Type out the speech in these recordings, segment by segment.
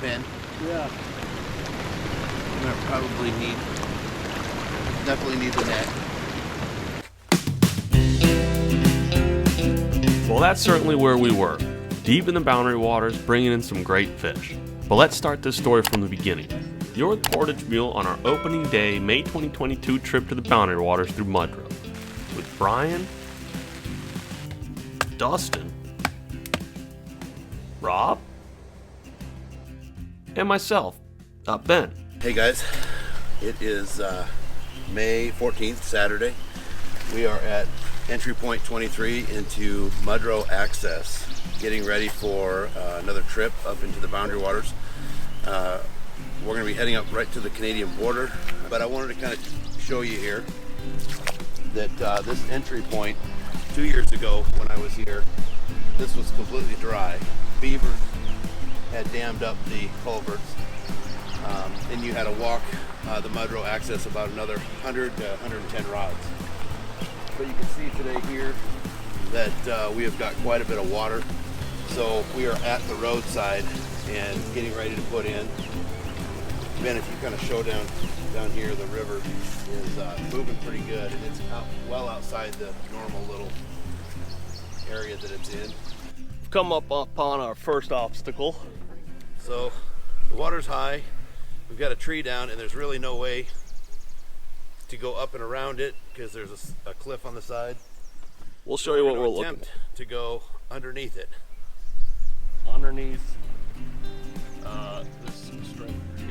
Ben. Yeah. I'm gonna definitely need the net. Well, that's certainly where we were, deep in the Boundary Waters, bringing in some great fish. But let's start this story from the beginning. You're with Portage Mule on our opening day, May 2022 trip to the Boundary Waters through Mudro, with Brian, Dustin, Rob, and myself, Ben. Hey guys, it is May 14th, Saturday. We are at entry point 23 into Mudro access, getting ready for another trip up into the Boundary Waters. We're going to be heading up right to the Canadian border, but I wanted to kind of show you here that this entry point, 2 years ago when I was here, this was completely dry. Beavers had dammed up the culverts, and you had to walk the Mudro access about another 100 to 110 rods. But you can see today here that we have got quite a bit of water. So we are at the roadside and getting ready to put in. Ben, if you kind of show down here, the river is moving pretty good, and it's well outside the normal little area that it's in. We've come up upon our first obstacle. So the water's high, we've got a tree down, and there's really no way to go up and around it because there's a cliff on the side. We'll show you what we're looking attempt to go underneath it. underneath this string here.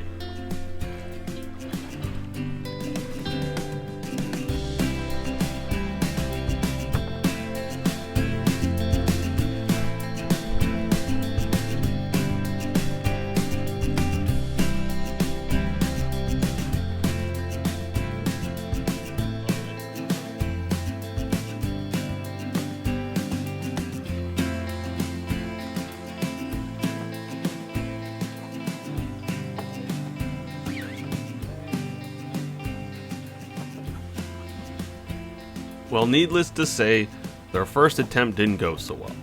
Well, needless to say, their first attempt didn't go so well.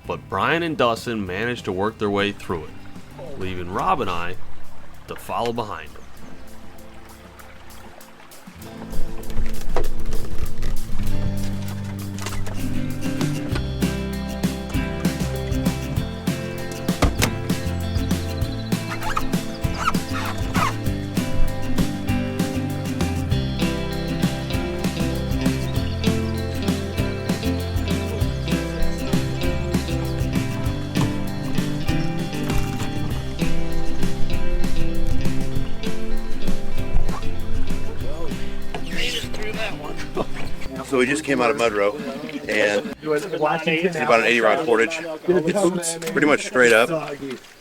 But Brian and Dustin managed to work their way through it, leaving Rob and I to follow behind them. So we just came out of Mudro, and it's about an 80 rod portage. It's pretty much straight up,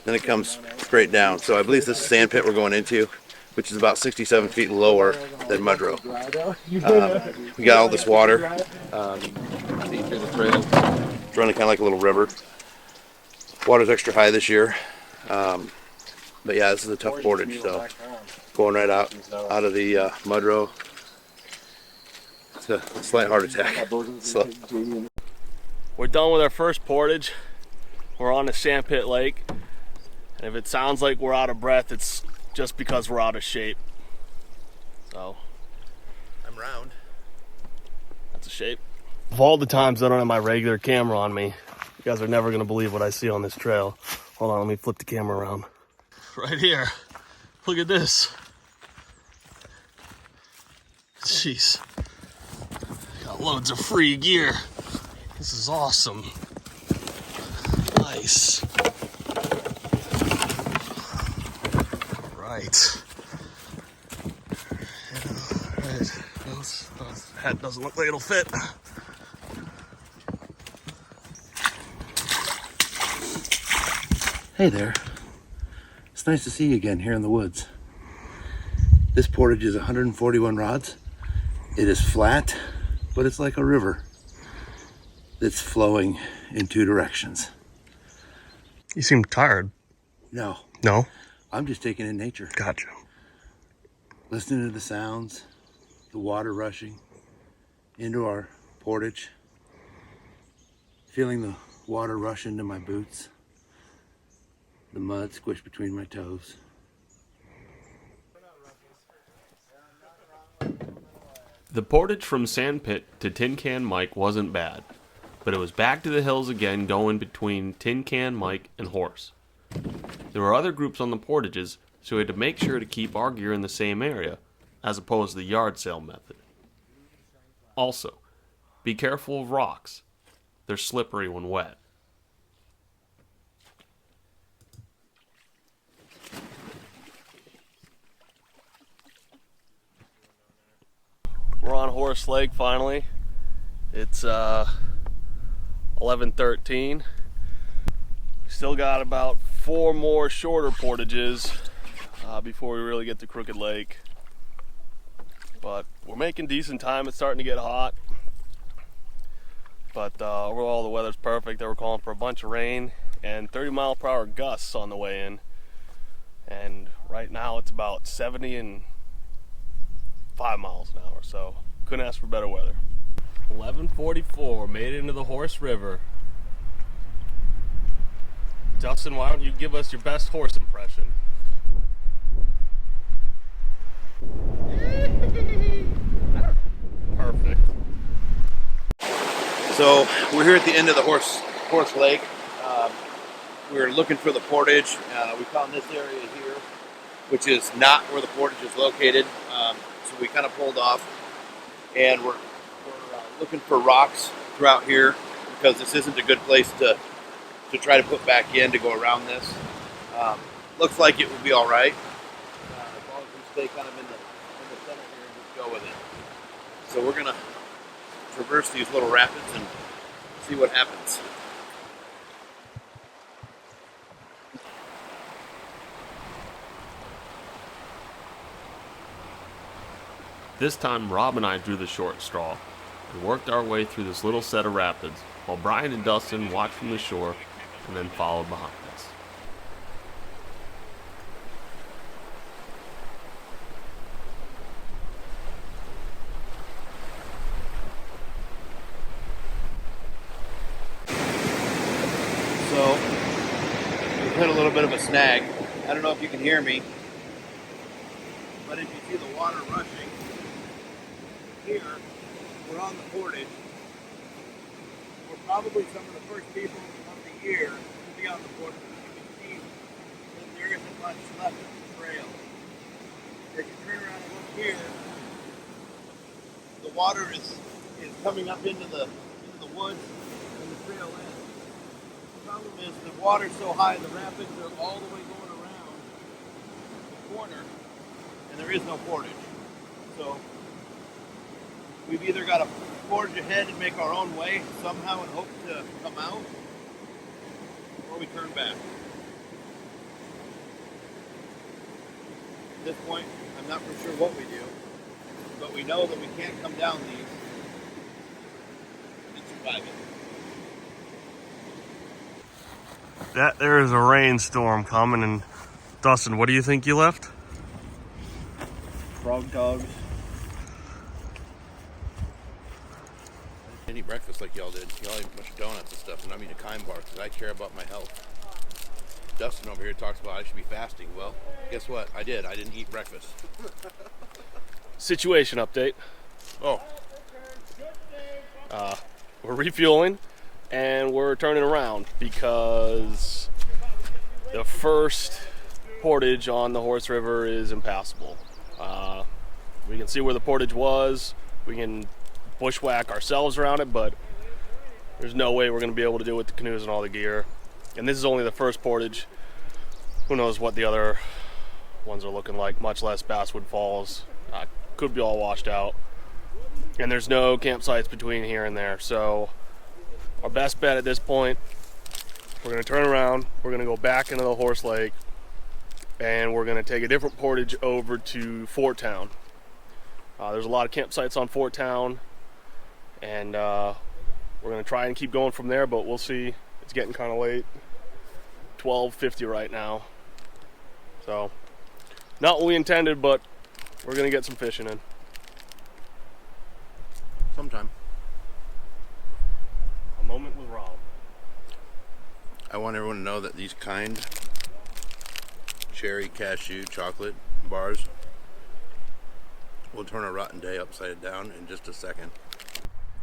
then it comes straight down. So I believe this is sand pit we're going into, which is about 67 feet lower than Mudro. We got all this water. See through the trail. It's running kind of like a little river. Water's extra high this year. But yeah, this is a tough portage, so going right out of the Mudro. It's a slight heart attack. So. We're done with our first portage. We're on the Sandpit Lake. And if it sounds like we're out of breath, it's just because we're out of shape. So. I'm round. That's a shape. Of all the times I don't have my regular camera on me, you guys are never going to believe what I see on this trail. Hold on, let me flip the camera around. Right here. Look at this. Jeez. Got loads of free gear. This is awesome. Nice. Right. Alright. That hat doesn't look like it'll fit. Hey there. It's nice to see you again here in the woods. This portage is 141 rods. It is flat, but it's like a river that's flowing in two directions. You seem tired. No, No? I'm just taking in nature. Gotcha. Listening to the sounds, the water rushing into our portage, feeling the water rush into my boots. the mud squished between my toes. The portage from Sandpit to Tin Can Mike wasn't bad, but it was back to the hills again going between Tin Can Mike and Horse. There were other groups on the portages, so we had to make sure to keep our gear in the same area, as opposed to the yard sale method. Also, be careful of rocks. They're slippery when wet. We're on Horse Lake finally. It's 11:13. Still got about 4 more shorter portages before we really get to Crooked Lake. But we're making decent time. It's starting to get hot. But overall the weather's perfect. They were calling for a bunch of rain and 30-mile-per-hour gusts on the way in. And right now it's about 70 and 5 miles an hour, so couldn't ask for better weather. 11:44, made it into the Horse River. Justin, why don't you give us your best horse impression? Perfect. So we're here at the end of the Horse Lake. We were looking for the portage. We found this area here, which is not where the portage is located. So we kind of pulled off, and we're looking for rocks throughout here because this isn't a good place to try to put back in to go around this. Looks like it will be all right as long as we stay kind of in the center here and just go with it. So we're gonna traverse these little rapids and see what happens. This time Rob and I drew the short straw and worked our way through this little set of rapids while Brian and Dustin watched from the shore and then followed behind us. So we've hit a little bit of a snag. I don't know if you can hear me, but if you see the water rushing, here, we're on the portage. We're probably some of the first people of the year to be on the portage. As you can see, that there isn't much left of the trail. If you turn around and look here, the water is coming up into the woods and the trail ends. The problem is the water's so high, the rapids are all the way going around the corner, and there is no portage. So we've either got to forge ahead and make our own way somehow and hope to come out, or we turn back. At this point, I'm not for sure what we do, but we know that we can't come down these and survive it. That there is a rainstorm coming, and Dustin, what do you think you left? Frog dogs. I didn't eat breakfast like y'all did. Y'all ate a bunch of donuts and stuff, and I'm eating a Kind bar because I care about my health. Dustin over here talks about I should be fasting. Well, guess what? I did. I didn't eat breakfast. Situation update. Oh. We're refueling and we're turning around because the first portage on the Horse River is impassable. We can see where the portage was. We can bushwhack ourselves around it, but there's no way we're going to be able to do it with the canoes and all the gear. And this is only the first portage. Who knows what the other ones are looking like, much less Basswood Falls. Could be all washed out. And there's no campsites between here and there. So our best bet at this point, we're going to turn around, we're going to go back into the Horse Lake, and we're going to take a different portage over to Fort Town. There's a lot of campsites on Fort Town, and we're going to try and keep going from there, but we'll see. It's getting kind of late. 12:50 right now. So, not what we intended, but we're going to get some fishing in. Sometime. A moment with Rob. I want everyone to know that these Kind cherry, cashew, chocolate bars. We'll turn a rotten day upside down in just a second.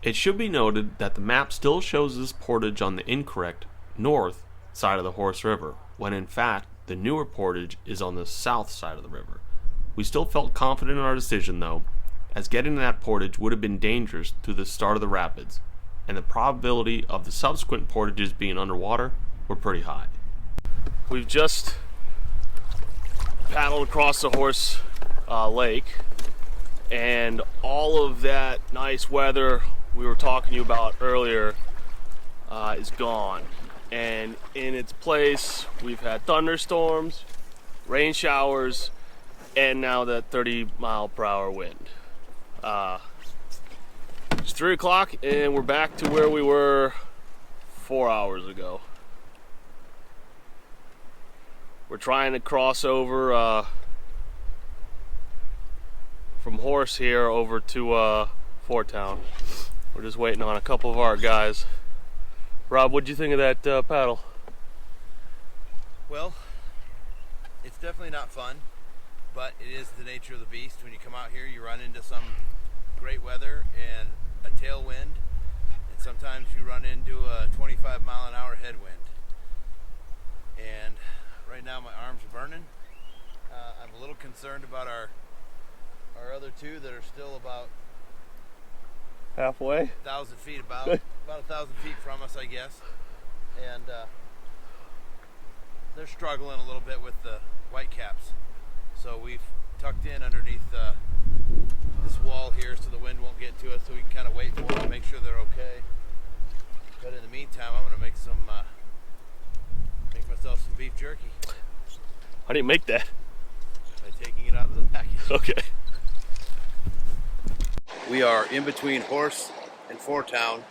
It should be noted that the map still shows this portage on the incorrect north side of the Horse River, when in fact the newer portage is on the south side of the river. We still felt confident in our decision though, as getting to that portage would have been dangerous through the start of the rapids, and the probability of the subsequent portages being underwater were pretty high. We've just paddled across the Horse Lake, and all of that nice weather we were talking to you about earlier is gone. And in its place, we've had thunderstorms, rain showers, and now that 30-mile-per-hour wind. It's 3 o'clock and we're back to where we were 4 hours ago. We're trying to cross over from Horse here over to Fort Town. We're just waiting on a couple of our guys. Rob, what'd you think of that paddle? Well, it's definitely not fun, but it is the nature of the beast. When you come out here, you run into some great weather and a tailwind, and sometimes you run into a 25-mile-an-hour headwind. And right now my arms are burning. I'm a little concerned about our other two that are still about Halfway? 1,000 feet, about 1,000 feet from us, I guess. And they're struggling a little bit with the white caps. So we've tucked in underneath this wall here so the wind won't get to us, so we can kind of wait for them and make sure they're okay. But in the meantime, I'm going to make myself some beef jerky. How do you make that? By taking it out of the package. Okay. We are in between Horse and Fort Town,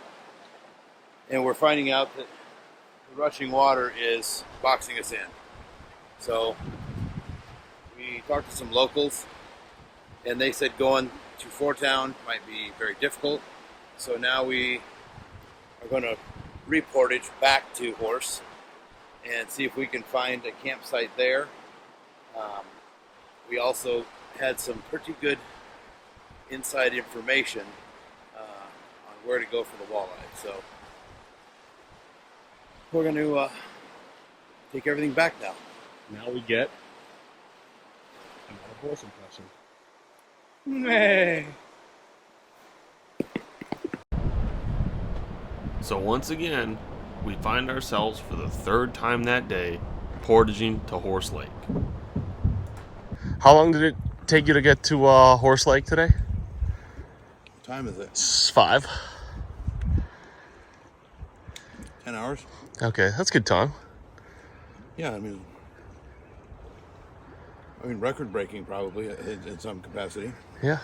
and we're finding out that the rushing water is boxing us in. So we talked to some locals, and they said going to Fort Town might be very difficult. So now we are going to reportage back to Horse and see if we can find a campsite there. We also had some pretty good inside information on where to go for the walleye. So we're going to take everything back now. Now we get another horse impression. Hey. So once again, we find ourselves for the third time that day portaging to Horse Lake. How long did it take you to get to Horse Lake today? What time is it? It's 5. 10 hours? Okay, that's good time. Yeah, I mean record breaking probably in some capacity. Yeah.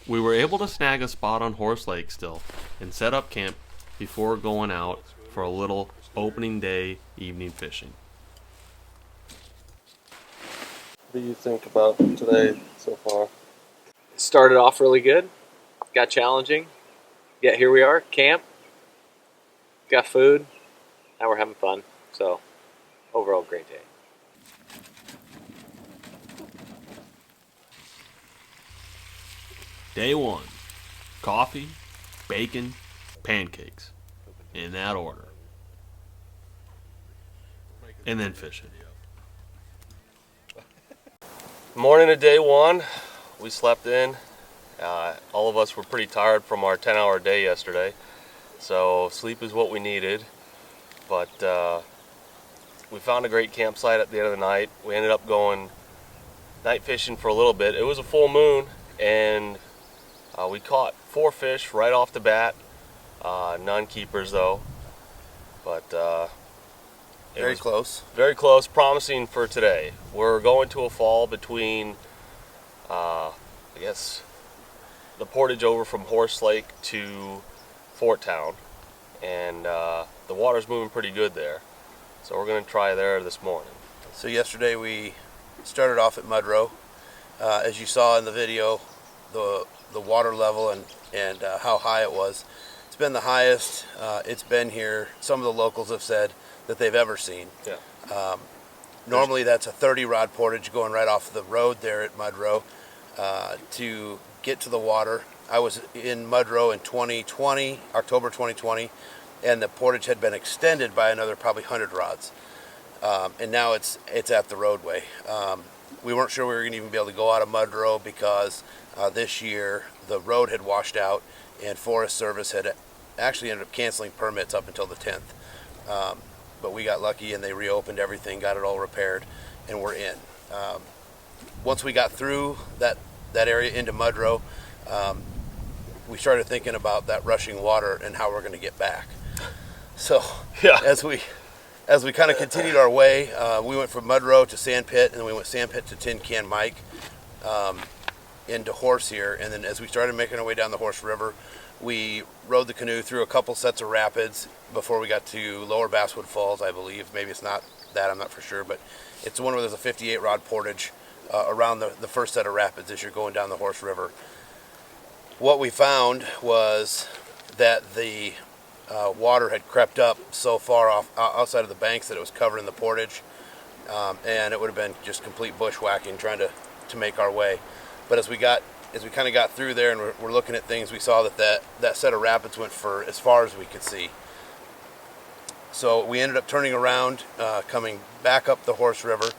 We were able to snag a spot on Horse Lake still and set up camp before going out for a little opening day evening fishing. What do you think about today so far? It started off really good, got challenging, yet here we are, camp, got food, now we're having fun, so overall great day. Day 1, coffee, bacon, pancakes, in that order. And then fishing. Morning of day 1, we slept in. All of us were pretty tired from our 10-hour day yesterday, so sleep is what we needed. But we found a great campsite at the end of the night. We ended up going night fishing for a little bit. It was a full moon, and we caught 4 fish right off the bat. None keepers though, but Very close. Very close, promising for today. We're going to a fall between, I guess, the portage over from Horse Lake to Fort Town, and the water's moving pretty good there. So we're going to try there this morning. So yesterday we started off at Mudro. As you saw in the video, the water level and how high it was. It's been the highest it's been here. Some of the locals have said that they've ever seen. Yeah. Normally that's a 30-rod portage going right off the road there at Mudro. To get to the water, I was in Mudro in 2020, October 2020, and the portage had been extended by another probably 100 rods. And now it's at the roadway. We weren't sure we were going to even be able to go out of Mudro because this year the road had washed out and Forest Service had actually ended up canceling permits up until the 10th. But we got lucky and they reopened everything, got it all repaired, and we're in. Once we got through that area into Mudro, we started thinking about that rushing water and how we're going to get back. So Yeah. as we kind of continued our way, we went from Mudro to Sandpit, and then we went Sandpit to Tin Can Mike, into Horse here. And then as we started making our way down the Horse River, we rode the canoe through a couple sets of rapids before we got to Lower Basswood Falls, I believe. Maybe it's not that, I'm not for sure, but it's the one where there's a 58-rod portage around the first set of rapids as you're going down the Horse River. What we found was that the water had crept up so far off outside of the banks that it was covering the portage, and it would have been just complete bushwhacking trying to make our way. But as we kind of got through there and we're looking at things, we saw that set of rapids went for as far as we could see. So we ended up turning around, coming back up the Horse River,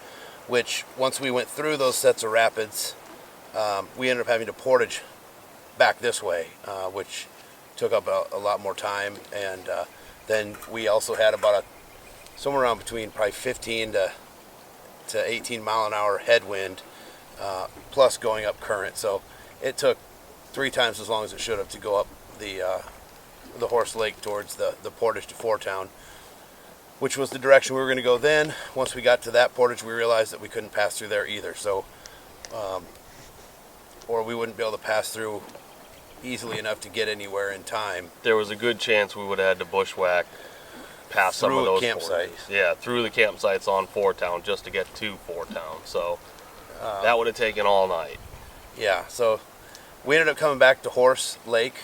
which once we went through those sets of rapids, we ended up having to portage back this way, which took up a lot more time. And then we also had about somewhere around between probably 15 to 18 mile an hour headwind, plus going up current. So it took 3 times as long as it should have to go up the Horse Lake towards the portage to Foretown, which was the direction we were going to go then. Once we got to that portage, we realized that we couldn't pass through there either. So, or we wouldn't be able to pass through easily enough to get anywhere in time. There was a good chance we would have had to bushwhack past some of those campsites. portages. Yeah, through the campsites on Foretown just to get to Foretown. So that would have taken all night. Yeah, so we ended up coming back to Horse Lake.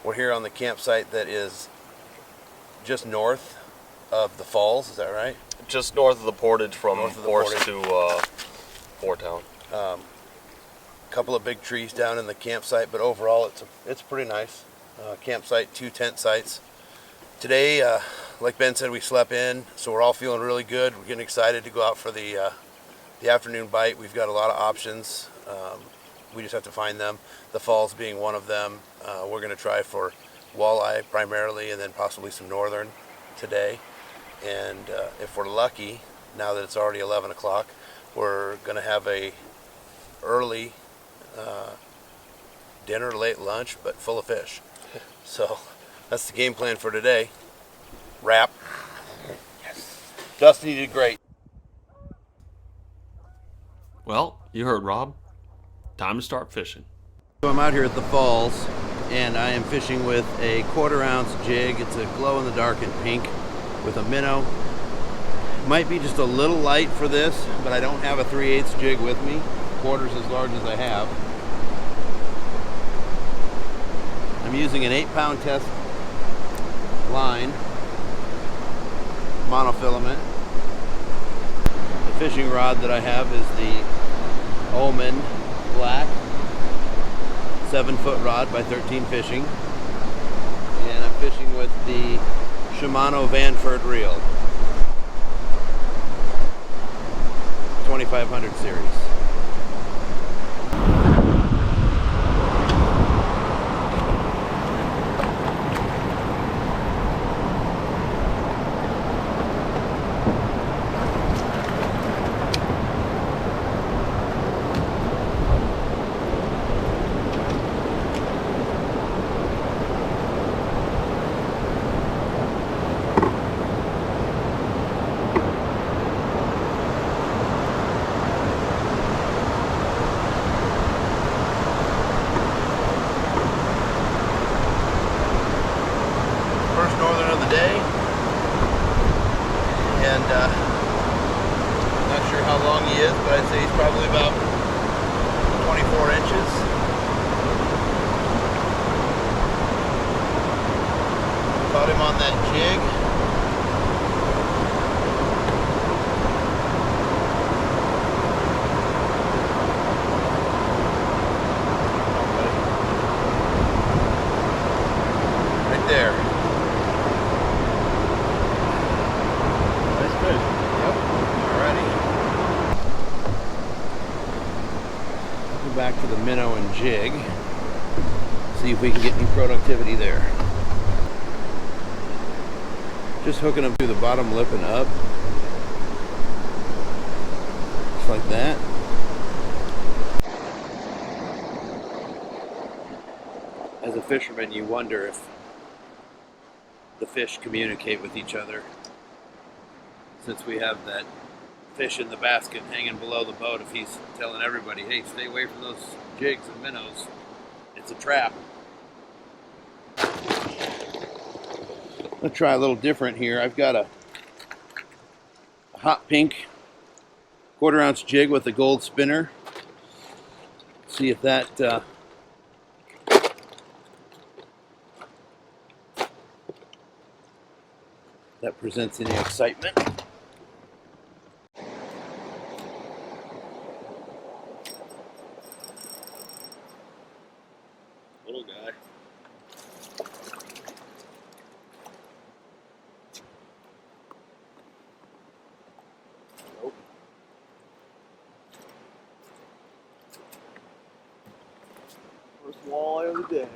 We're here on the campsite that is just north of the falls, is that right? Just north of the portage from North of the Horse portage. to Foretown. Couple of big trees down in the campsite, but overall it's pretty nice campsite. 2 tent sites. Today, like Ben said, we slept in, so we're all feeling really good. We're getting excited to go out for the afternoon bite. We've got a lot of options. We just have to find them. The falls being one of them. We're going to try for walleye primarily, and then possibly some northern today. And if we're lucky, now that it's already 11 o'clock, we're going to have a early dinner, late lunch, but full of fish. So that's the game plan for today. Wrap. Yes. Dustin, you did great. Well, you heard Rob. Time to start fishing. So I'm out here at the falls, and I am fishing with a 1/4 ounce jig. It's a glow-in-the-dark and pink with a minnow. Might be just a little light for this, but I don't have a 3/8 jig with me. Quarters as large as I have. I'm using an 8-pound test line, monofilament. The fishing rod that I have is the Omen Black 7-foot rod by 13 Fishing, and I'm fishing with the Shimano Vanford reel 2500 series. First northern of the day, and not sure how long he is, but I'd say he's probably about 24 inches. Caught him on that jig. back to the minnow and jig. See if we can get any productivity there. Just hooking them through the bottom lip and up. Just like that. As a fisherman, you wonder if the fish communicate with each other. Since we have that fish in the basket hanging below the boat, if he's telling everybody, hey, stay away from those jigs and minnows, it's a trap. Let's try a little different here. I've got a hot pink 1/4 ounce jig with a gold spinner. See if that that presents any excitement. Little guy. Nope. First walleye of the day.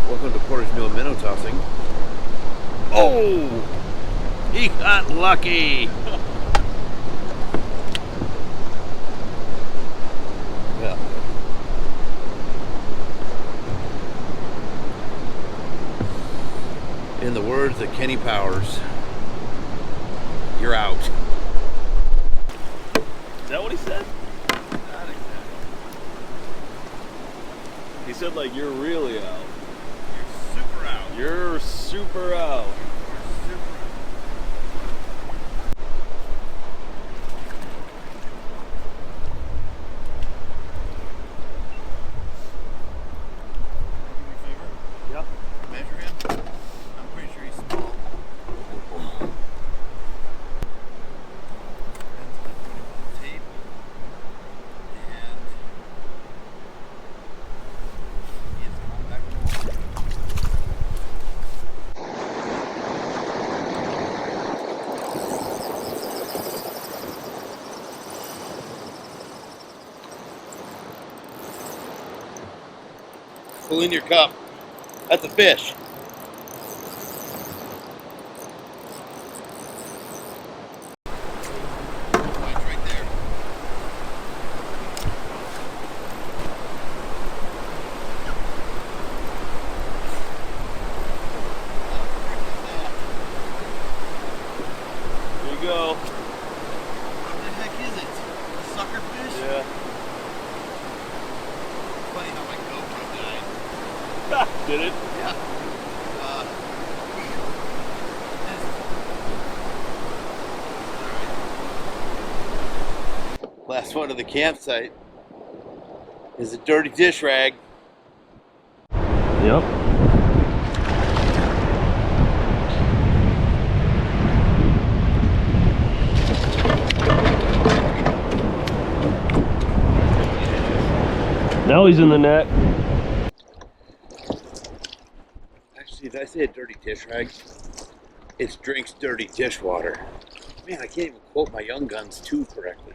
Welcome to Portage Mule minnow tossing. Oh! He got lucky! Yeah. In the words of Kenny Powers, you're out. Is that what he said? Not exactly. He said like you're really out. You're super out. You're super out. Yeah. Measure him. I'm pretty sure he's small. Tape. And he is going back to the water. Pull in your cup. That's a fish. Line's right there. Here you go. What the heck is it? A sucker fish? Yeah. Funny how my GoPro died. Did it? Yeah. Last one of the campsite is a dirty dish rag. Yep. Now he's in the net. Actually, did I say a dirty dish rag? It's drinks dirty dishwater. Man, I can't even quote my Young Guns 2 correctly.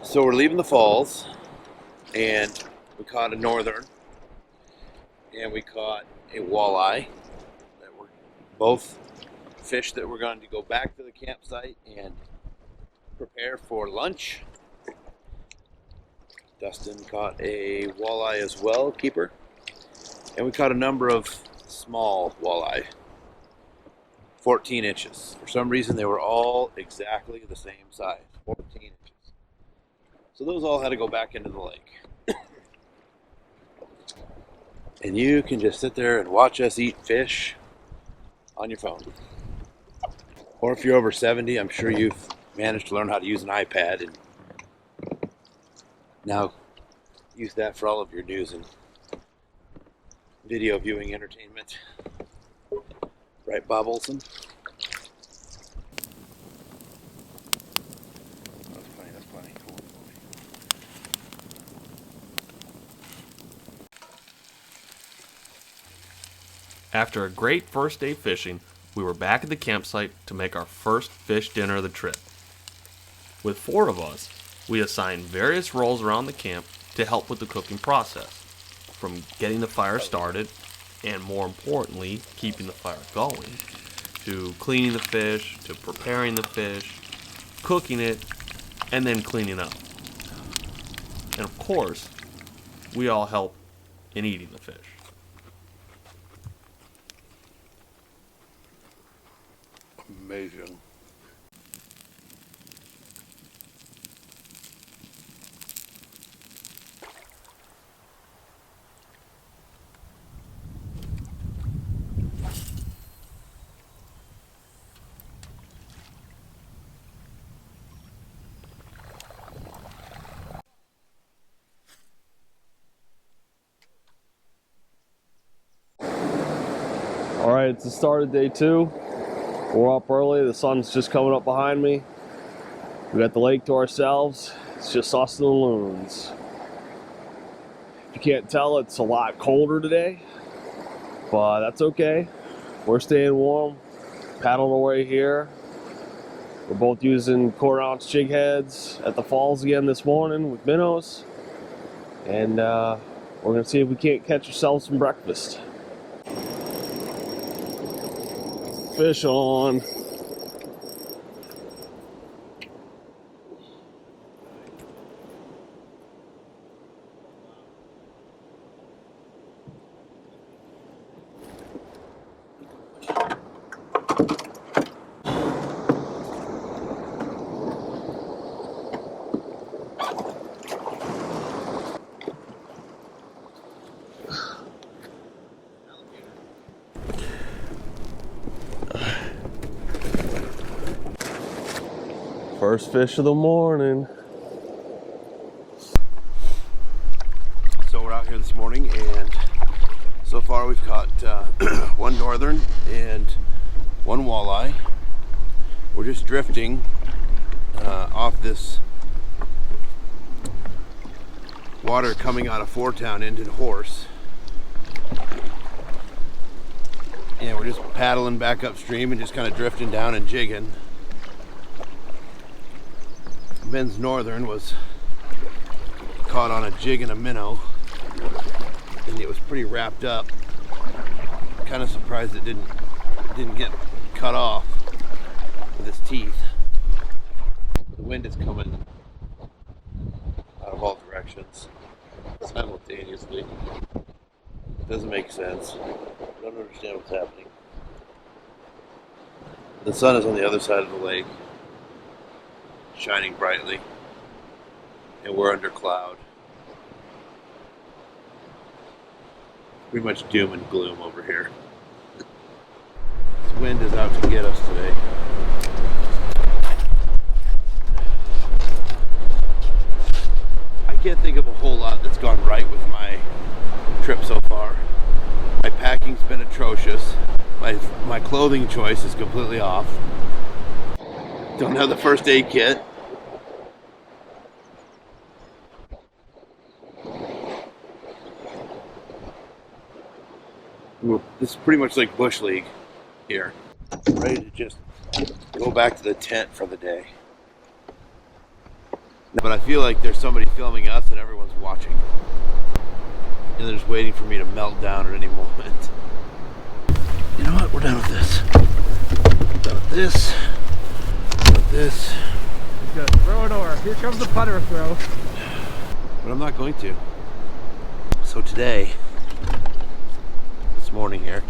So we're leaving the falls, and we caught a northern, and we caught a walleye. That were both fish that we're going to go back to the campsite and prepare for lunch. Dustin caught a walleye as well, keeper. And we caught a number of small walleye, 14 inches. For some reason, they were all exactly the same size, 14 inches. So those all had to go back into the lake. And you can just sit there and watch us eat fish on your phone. Or if you're over 70, I'm sure you've managed to learn how to use an iPad and now use that for all of your news and video viewing entertainment. Right, Bob Olson? That's funny, that's funny. Cool. After a great first day fishing, we were back at the campsite to make our first fish dinner of the trip. With 4 of us, we assigned various roles around the camp to help with the cooking process, from getting the fire started, and more importantly, keeping the fire going, to cleaning the fish, to preparing the fish, cooking it, and then cleaning up. And of course, we all help in eating the fish. Amazing. All right, it's the start of day 2. We're up early. The sun's just coming up behind me. We got the lake to ourselves. It's just us and the loons. If you can't tell, it's a lot colder today, but that's okay. We're staying warm, paddling our way here. We're both using 1/4-ounce jig heads at the falls again this morning with minnows, and we're gonna see if we can't catch ourselves some breakfast. Fish on. First fish of the morning. So we're out here this morning, and so far we've caught 1 northern and 1 walleye. We're just drifting off this water coming out of Fort Town into Horse. And we're just paddling back upstream and just kind of drifting down and jigging. Ben's northern was caught on a jig and a minnow, and it was pretty wrapped up. Kind of surprised it didn't get cut off with its teeth. The wind is coming out of all directions simultaneously. It doesn't make sense. I don't understand what's happening. The sun is on the other side of the lake, shining brightly, and we're under cloud. Pretty much doom and gloom over here. This wind is out to get us today. I can't think of a whole lot that's gone right with my trip so far. My packing's been atrocious. My clothing choice is completely off. Don't have the first aid kit. This is pretty much like Bush League here. I'm ready to just go back to the tent for the day. But I feel like there's somebody filming us and everyone's watching. And they're just waiting for me to melt down at any moment. You know what? We're done with this. Done with this. Done with this. He's gonna throw it over. Here comes the putter throw. But I'm not going to. So today, this morning here,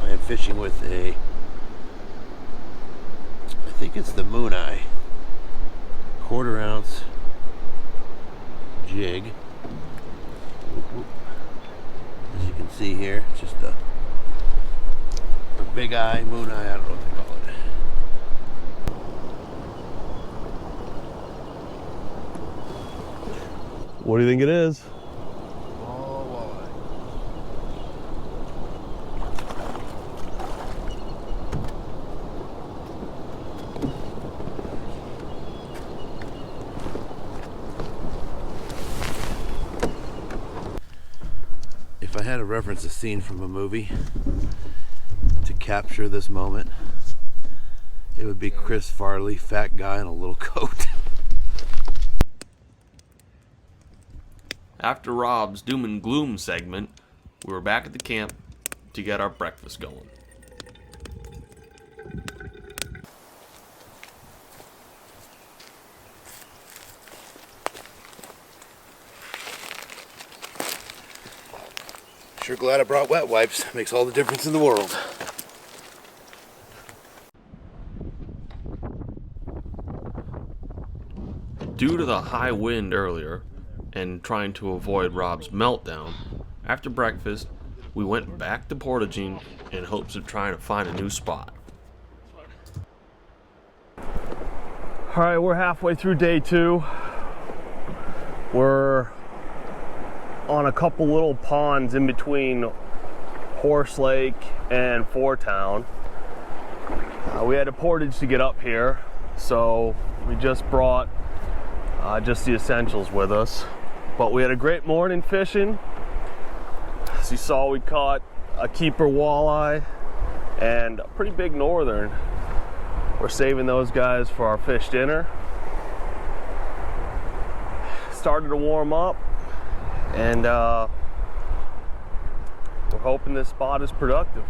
I am fishing with I think it's the Mooneye 1/4-ounce jig. As you can see here, it's just a big eye Mooneye, I don't know what they call it. What do you think it is? If I had to reference a scene from a movie to capture this moment, it would be Chris Farley, fat guy in a little coat. After Rob's doom and gloom segment, we were back at the camp to get our breakfast going. Sure glad I brought wet wipes. Makes all the difference in the world. Due to the high wind earlier, and trying to avoid Rob's meltdown, after breakfast, we went back to Portage in hopes of trying to find a new spot. Alright, we're halfway through day 2. We're on a couple little ponds in between Horse Lake and Four Town. We had a portage to get up here, so we just brought just the essentials with us. But we had a great morning fishing. As you saw, we caught a keeper walleye and a pretty big northern. We're saving those guys for our fish dinner. Started to warm up, and we're hoping this spot is productive.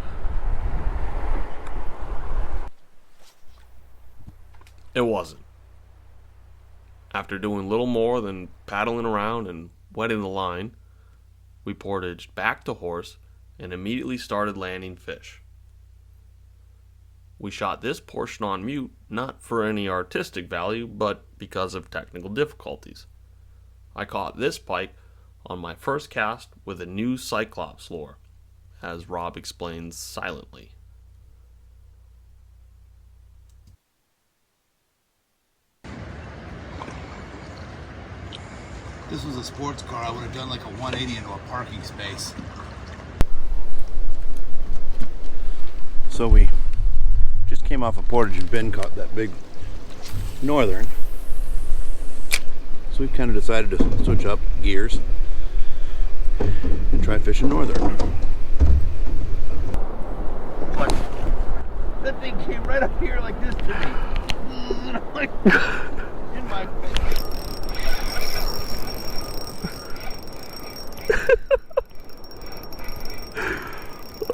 It wasn't. After doing little more than paddling around and wetting the line, we portaged back to Horse and immediately started landing fish. We shot this portion on mute, not for any artistic value, but because of technical difficulties. I caught this pike on my first cast with a new Cyclops lure, as Rob explains silently. This was a sports car, I would have done like a 180 into a parking space. So we just came off a portage and Ben caught that big northern. So we kind of decided to switch up gears and try fishing northern. That thing came right up here like this to me. Like, in my face.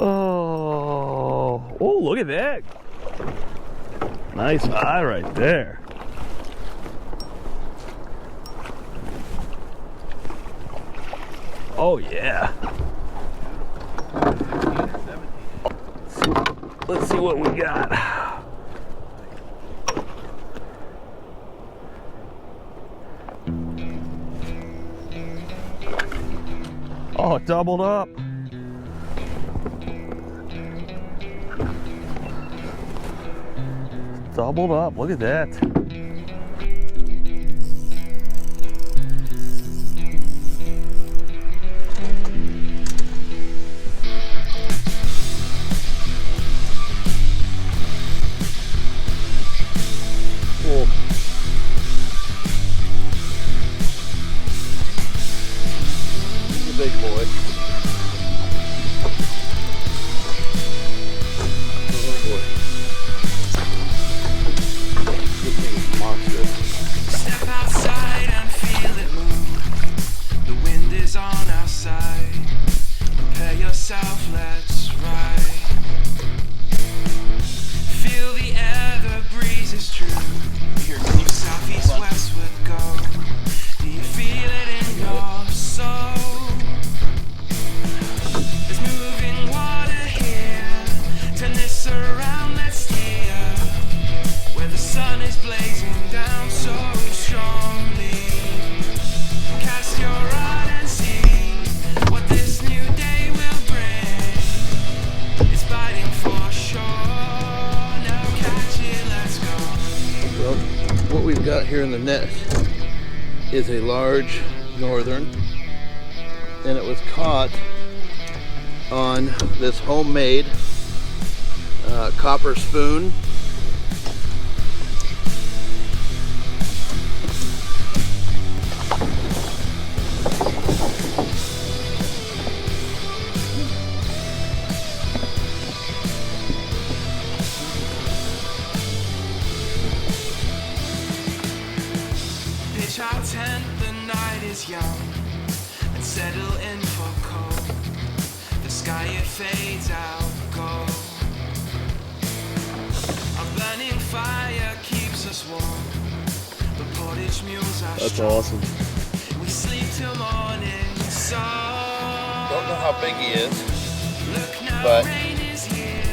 Oh, look at that. Nice eye right there. Oh yeah. Let's see what we got. Oh, it doubled up. Doubled up, look at that. Cool. He's a big boy. Oh boy. This thing is monstrous. Step outside and feel it move. The wind is on our side. Prepare yourself, let's ride. Feel the air, the breeze is true. Here can you southeast westward go? Do you feel it in your soul? There's moving water here. Turn this around, let's steer. Where the sun is blazing down so strongly. Cast your rod and see what this new day will bring. It's biting for sure. Now catch it, let's go. Well, what we've got here in the net is a large northern, and it was caught on this homemade copper spoon. pitch our tent, the night is young, and settle in for cold. The sky it fades out gold. A burning fire keeps us warm. The Portage Mules are That's strong. awesome. We sleep till morning sun. Don't know how big he is, Look now, but rain is here,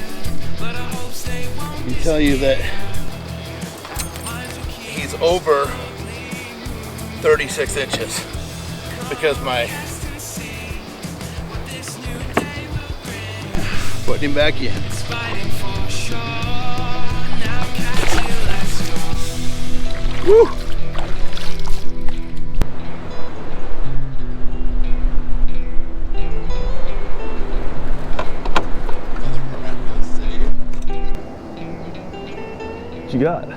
but I hope they won't I can tell you that minds will keep he's over 36 inches because my putting him back in. fighting for sure. Now catch you, let's go. Woo! What you got?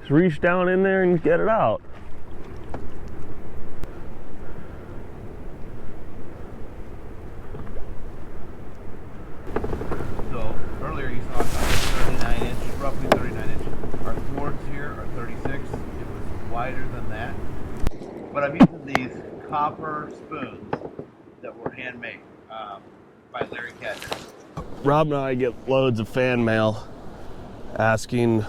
Just reach down in there and get it out. So earlier you saw 39 inch, roughly 39 inch. Our thwarts here are 36. It was wider than that. But I'm using these copper spoons that were handmade by Larry Cadner. Rob and I get loads of fan mail asking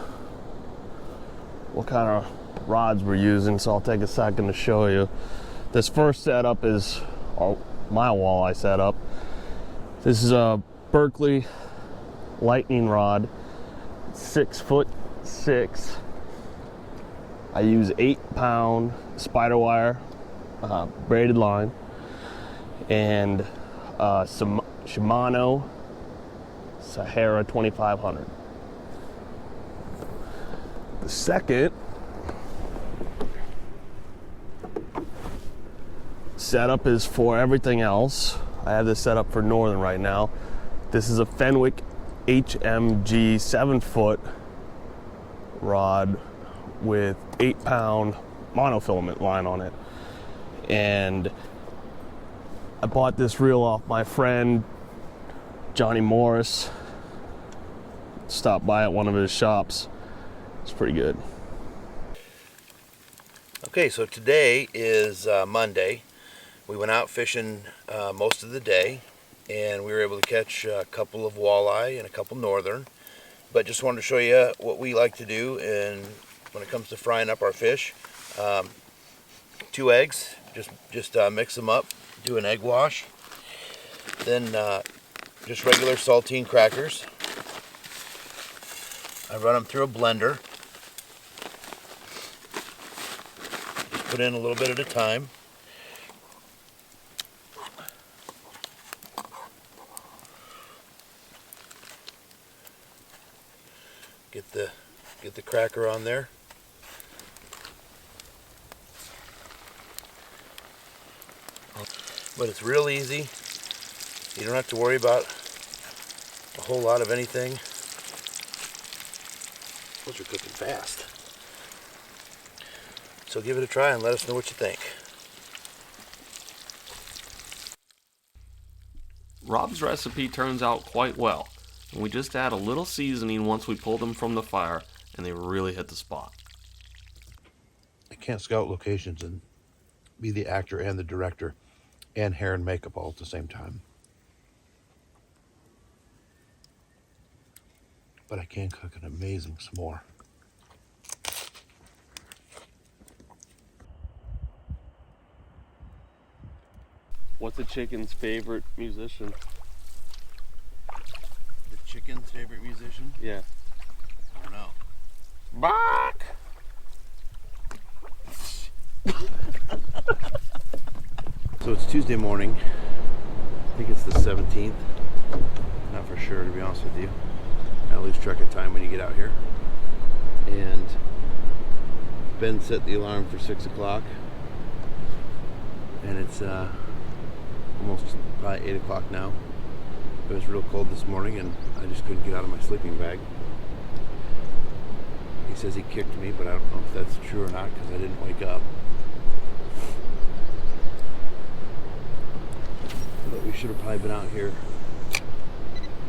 what kind of rods we're using, so I'll take a second to show you. This first setup is my walleye setup. This is a Berkeley lightning rod, 6'6". I use 8-pound spider wire, braided line, and some Shimano Sahara 2500. The second setup is for everything else. I have this set up for northern right now. This is a Fenwick HMG 7-foot rod with 8-pound monofilament line on it. And I bought this reel off my friend Johnny Morris. Stopped by at one of his shops. It's pretty good. Okay, so today is Monday. We went out fishing most of the day, and we were able to catch a couple of walleye and a couple northern. But just wanted to show you what we like to do and when it comes to frying up our fish. 2 eggs, just mix them up, do an egg wash. Then just regular saltine crackers. I run them through a blender. Just put in a little bit at a time. Get the cracker on there. But it's real easy. You don't have to worry about a whole lot of anything. Those are cooking fast. So give it a try and let us know what you think. Rob's recipe turns out quite well, and we just add a little seasoning once we pull them from the fire, and they really hit the spot. I can't scout locations and be the actor and the director and hair and makeup all at the same time. But I can cook an amazing s'more. What's a chicken's favorite musician? The chicken's favorite musician? Yeah. I don't know. Bark! So it's Tuesday morning. I think it's the 17th. Not for sure, to be honest with you. of lose track of time when you get out here. And Ben set the alarm for 6 o'clock, and it's almost probably 8 o'clock now. It was real cold this morning, and I just couldn't get out of my sleeping bag. He says he kicked me, but I don't know if that's true or not because I didn't wake up. But we should have probably been out here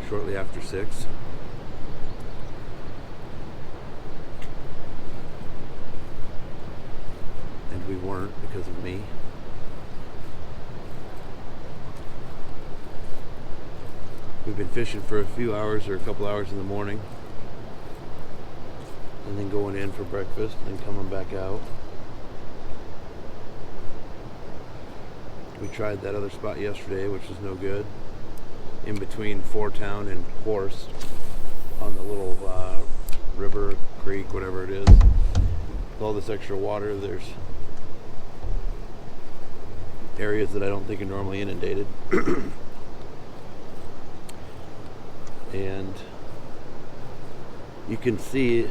shortly after 6. And we weren't because of me. We've been fishing for a few hours or a couple hours in the morning, and then going in for breakfast and then coming back out. We tried that other spot yesterday, which was no good, in between Town and Horse on the little river, creek, whatever it is. With all this extra water, there's areas that I don't think are normally inundated. And you can see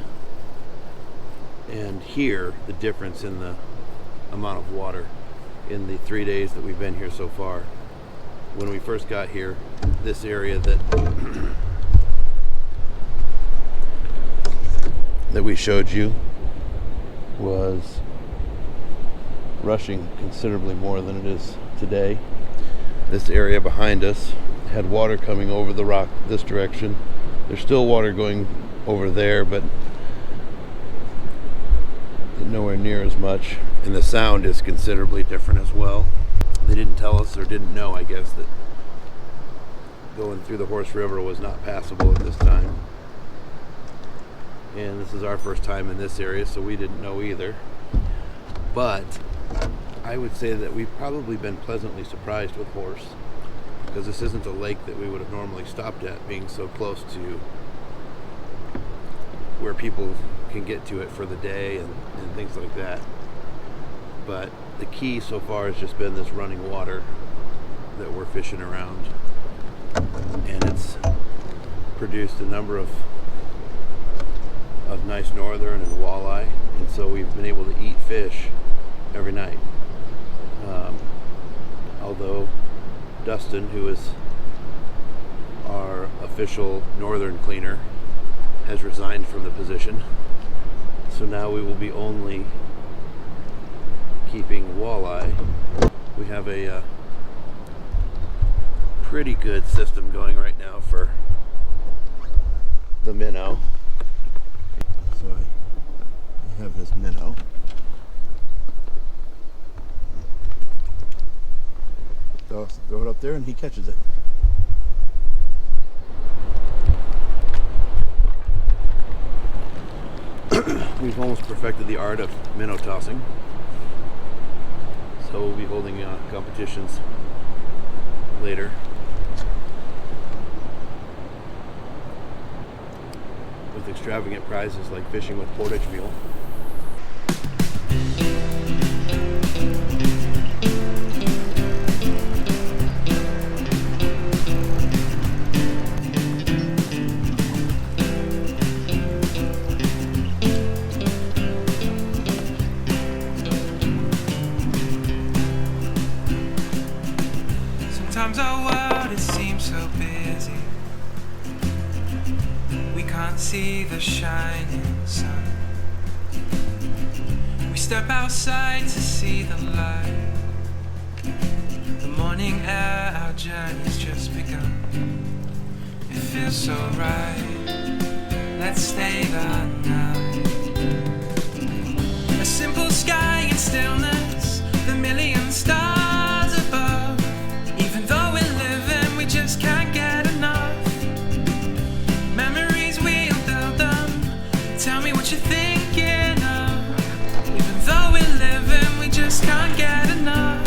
and hear the difference in the amount of water in the 3 days that we've been here so far. When we first got here, this area that we showed you was rushing considerably more than it is today. This area behind us had water coming over the rock this direction. There's still water going over there, but nowhere near as much. And the sound is considerably different as well. They didn't tell us, or didn't know, I guess, that going through the Horse River was not passable at this time. And this is our first time in this area, so we didn't know either. But I would say that we've probably been pleasantly surprised with Horse, because this isn't a lake that we would have normally stopped at, being so close to where people can get to it for the day and things like that. But the key so far has just been this running water that we're fishing around, and it's produced a number of nice northern and walleye, and so we've been able to eat fish every night. Although Dustin, who is our official northern cleaner, has resigned from the position, so now we will be only keeping walleye. We have a pretty good system going right now for the minnow. So I have his minnow. Throw it up there and he catches it. We've almost perfected the art of minnow tossing. So we'll be holding competitions later. With extravagant prizes like fishing with Portage Mule. Sometimes our world, it seems so busy. We can't see the shining sun. We step outside to see the light. The morning air, our journey's just begun. It feels so right. Let's stay the night. A simple sky and stillness, the million stars above. Even though we're living, we just can't get enough. Memories, we'll build them. Tell me what you're thinking of. Even though we're living, we just can't get enough.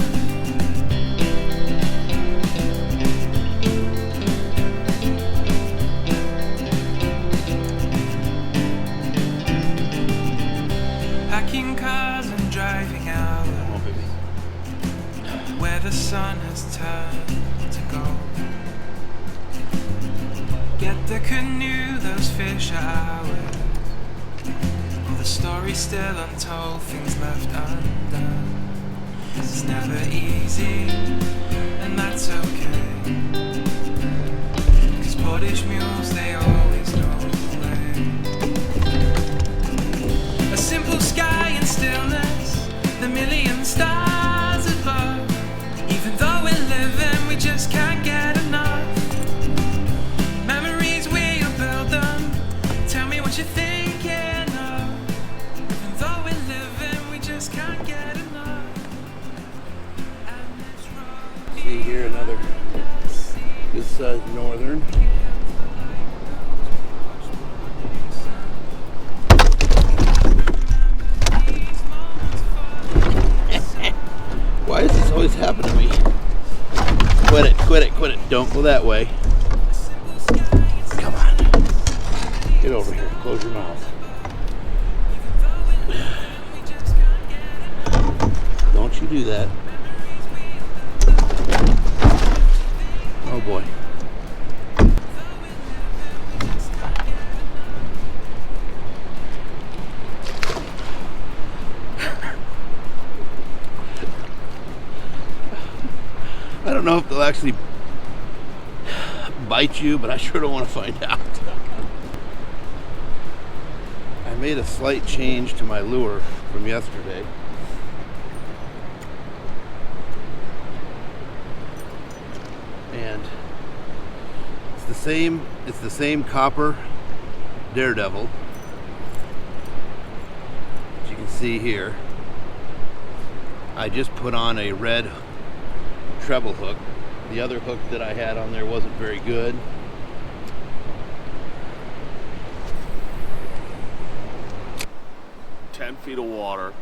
Packing cars and driving out. Get the canoe, those fish are ours. All the stories still untold, things left undone. It's never easy, and that's okay. 'Cause Portage Mules, they always know the way. A simple sky and stillness, the million stars above. Even though we're living, we just can't get enough. Memories, we'll build them. Tell me what you're thinking of. Even though we're living, we just can't get enough. And it's wrong. See here another good sized northern. Why does this always happen to me? Quit it, quit it, quit it. Don't go that way. Come on. Get over here. Close your mouth. Don't you do that. Oh boy. I don't know if they'll actually bite you, but I sure don't want to find out. I made a slight change to my lure from yesterday. And it's the same copper Daredevil, as you can see here. I just put on a red treble hook. The other hook that I had on there wasn't very good. "10 feet of water.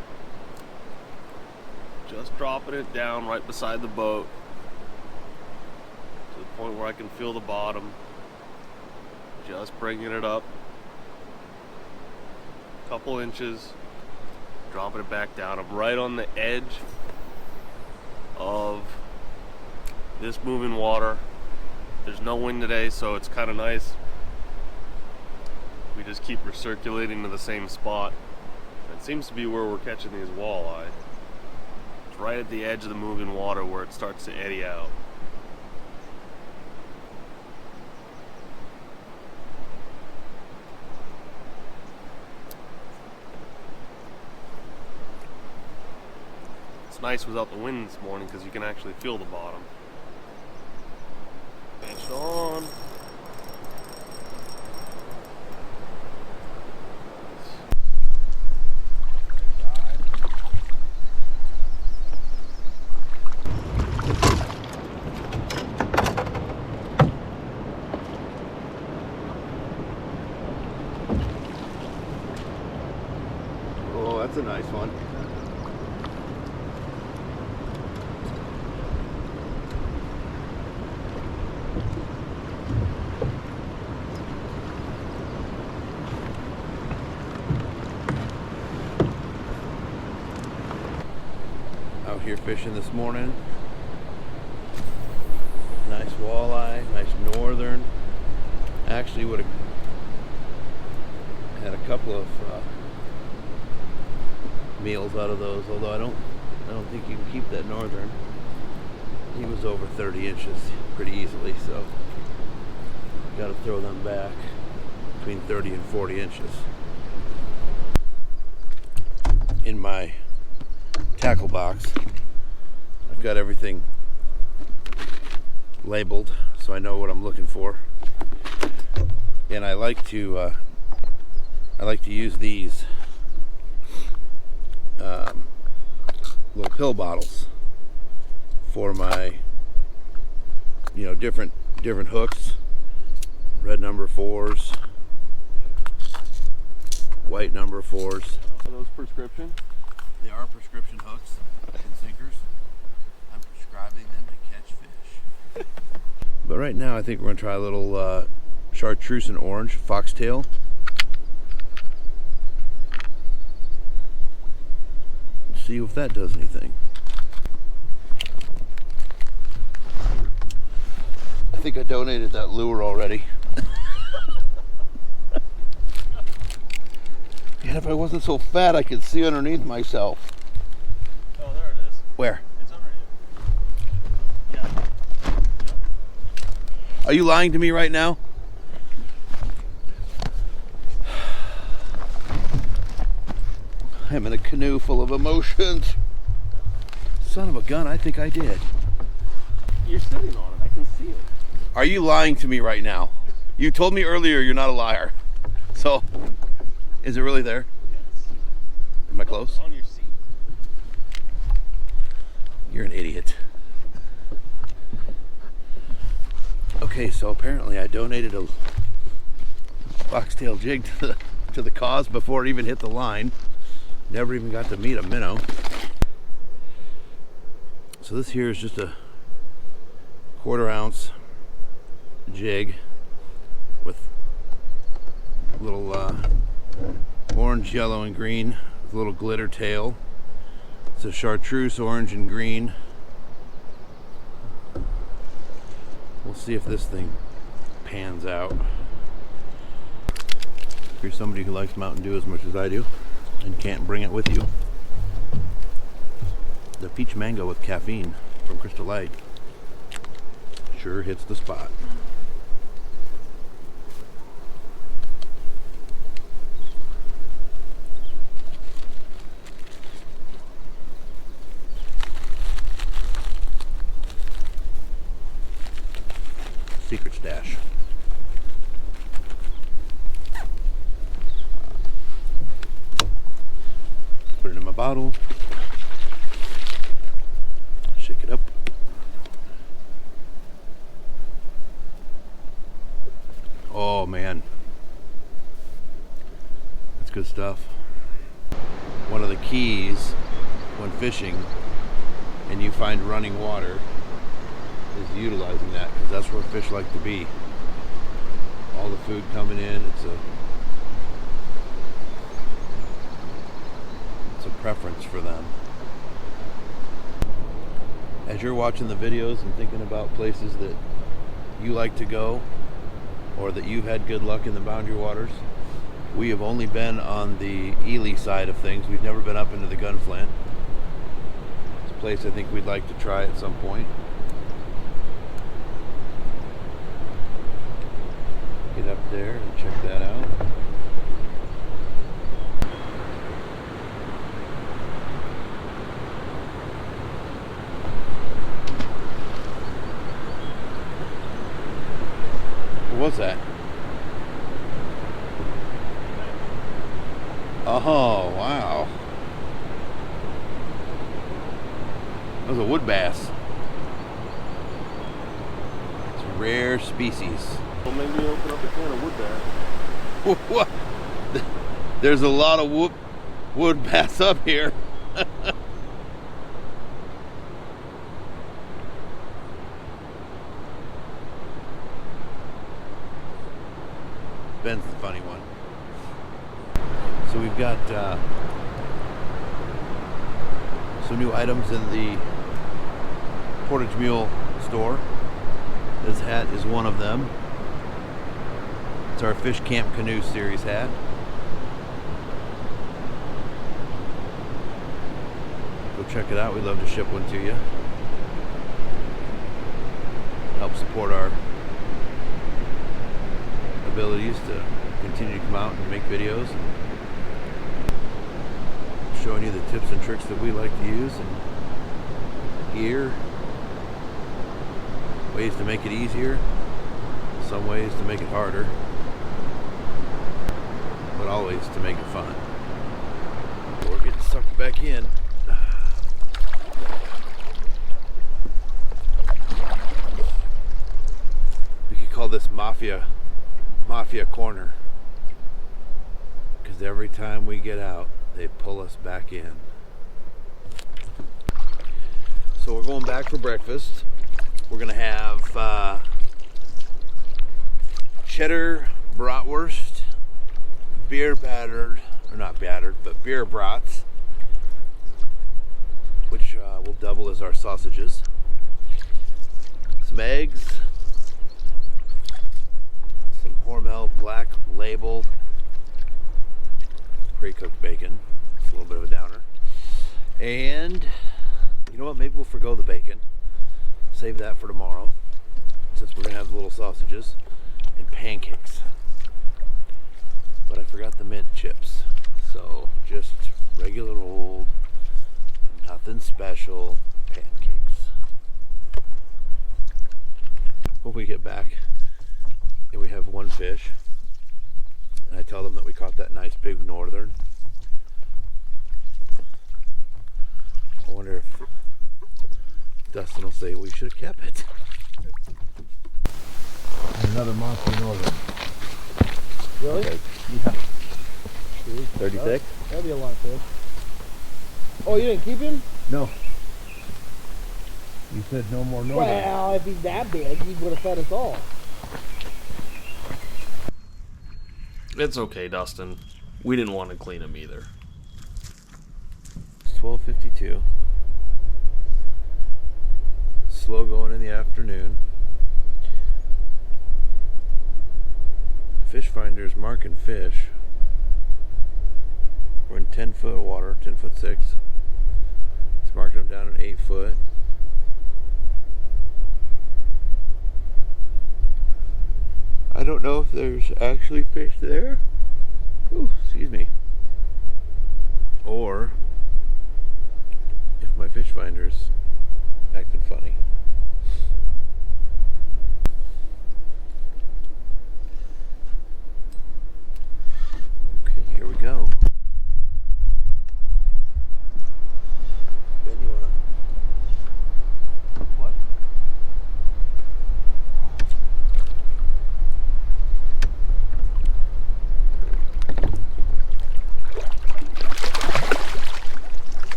Just dropping it down right beside the boat to the point where I can feel the bottom. Just bringing it up a couple inches, dropping it back down. I'm right on the edge of this moving water. There's no wind today, so it's kind of nice. We just keep recirculating to the same spot. It seems to be where we're catching these walleye. It's right at the edge of the moving water where it starts to eddy out. It's nice without the wind this morning because you can actually feel the bottom. Fish on. Oh, that's a nice one. Out here fishing this morning. Nice walleye, nice northern. Actually would have had a couple of meals out of those, although I don't think you can keep that northern. He was over 30 inches pretty easily, so got to throw them back between 30 and 40 inches. In my tackle box, I've got everything labeled so I know what I'm looking for, and I like to use these little pill bottles for my different hooks. Red number 4s, white number 4s. Are those prescription? They are prescription hooks and sinkers. I'm prescribing them to catch fish. But right now I think we're going to try a little chartreuse and orange foxtail. See if that does anything. I think I donated that lure already. I wasn't so fat I could see underneath myself. Oh, there it is. Where? It's under you. Yeah. Are you lying to me right now? I'm in a canoe full of emotions. Son of a gun, I think I did. You're sitting on it. I can see it. Are you lying to me right now? You told me earlier you're not a liar. So, is it really there? Am I close? On your seat. You're an idiot. Okay, so apparently I donated a foxtail jig to the cause before it even hit the line. Never even got to meet a minnow. So this here is just a 1/4 ounce jig with a little orange, yellow, and green with a little glitter tail. It's a chartreuse orange and green. We'll see if this thing pans out. If you're somebody who likes Mountain Dew as much as I do and can't bring it with you, the peach mango with caffeine from Crystal Light sure hits the spot. Secret stash. Put it in my bottle. Shake it up. Oh man, that's good stuff. One of the keys when fishing and you find running water is utilizing that, because that's where fish like to be. All the food coming in, it's a preference for them. As you're watching the videos and thinking about places that you like to go or that you've had good luck in the Boundary Waters, we have only been on the Ely side of things. We've never been up into the Gunflint. It's a place I think we'd like to try at some point. Get up there and check that out. What was that? Oh, wow. That was a wood bass. It's a rare species. Well, maybe open up a can of wood there. What? There's a lot of wood bass up here. Ben's the funny one. So we've got some new items in the Portage Mule store. This hat is one of them. It's our Fish Camp Canoe Series hat. Go check it out. We'd love to ship one to you. Help support our abilities to continue to come out and make videos and showing you the tips and tricks that we like to use, and gear, ways to make it easier, some ways to make it harder, but always to make it fun. We're getting sucked back in. We could call this Mafia Corner, because every time we get out they pull us back in. So we're going back for breakfast. We're gonna have cheddar bratwurst, beer brats, which will double as our sausages, some eggs, some Hormel Black Label pre-cooked bacon. It's a little bit of a downer. And you know what? Maybe we'll forgo the bacon. Save that for tomorrow, since we're gonna have the little sausages and pancakes. But I forgot the mint chips. So just regular old, nothing special pancakes. When we get back and we have one fish, and I tell them that we caught that nice big northern, I wonder if Dustin will say we should have kept it. Another monster northern. Really? Okay. Yeah. 36? That'd be a lot of fish. Oh, you didn't keep him? No. You said no more northern. Well, if he's that big, he would have fed us all. It's okay, Dustin. We didn't want to clean him either. It's 12:52. Slow going in the afternoon. Fish finder's marking fish. We're in 10-foot water, 10'6". It's marking them down at 8 foot. I don't know if there's actually fish there. Ooh, excuse me. Or if my fish finder's acting funny. Okay, here we go. Ben, you wanna? What?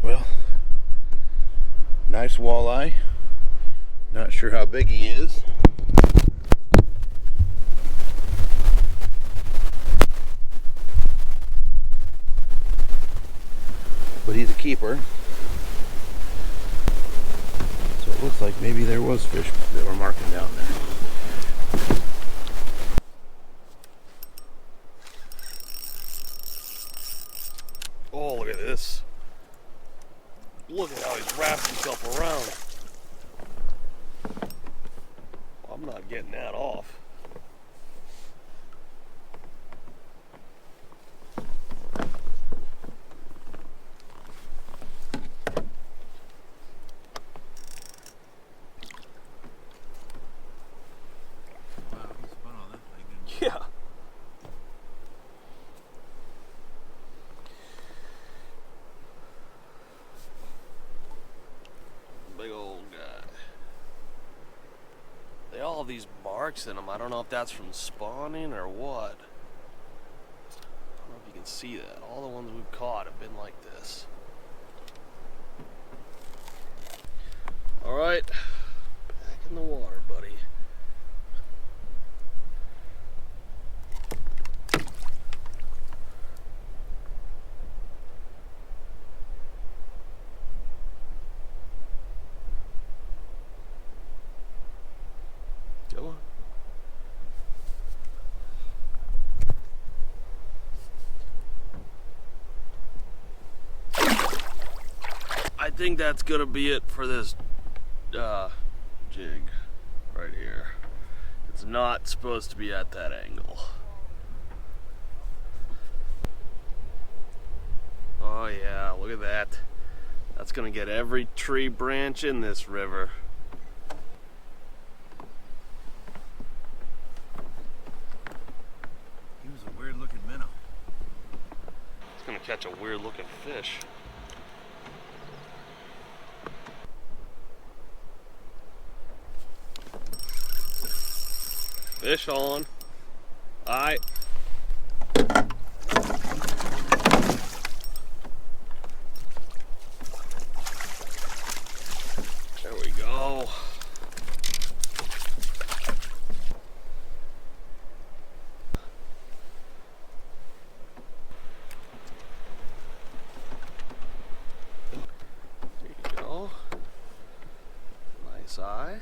Well, nice walleye. Not sure how big he is. But he's a keeper. So it looks like maybe there was fish that were marking down there. Oh, look at this. Look at how he's wrapped himself around. I'm not getting that off. Wow, he spun on that thing, didn't he? Yeah. Big old guy. They all have these marks in them. I don't know if that's from spawning or what. I don't know if you can see that. All the ones we've caught have been like this. Alright. Back in the water, buddy. Come on. I think that's gonna be it for this jig right here. It's not supposed to be at that angle. Oh yeah, look at that. That's gonna get every tree branch in this river. He was a weird looking minnow. It's gonna catch a weird looking fish. Fish on. Alright. There we go. There you go. Nice eye.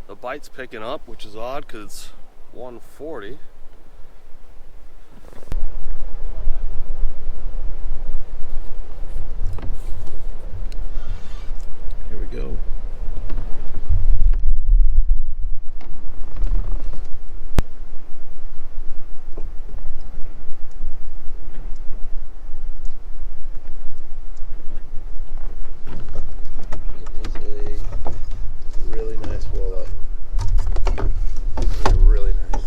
The bite's picking up, which is odd because it's 140. go. It is a really nice walleye. They're really nice.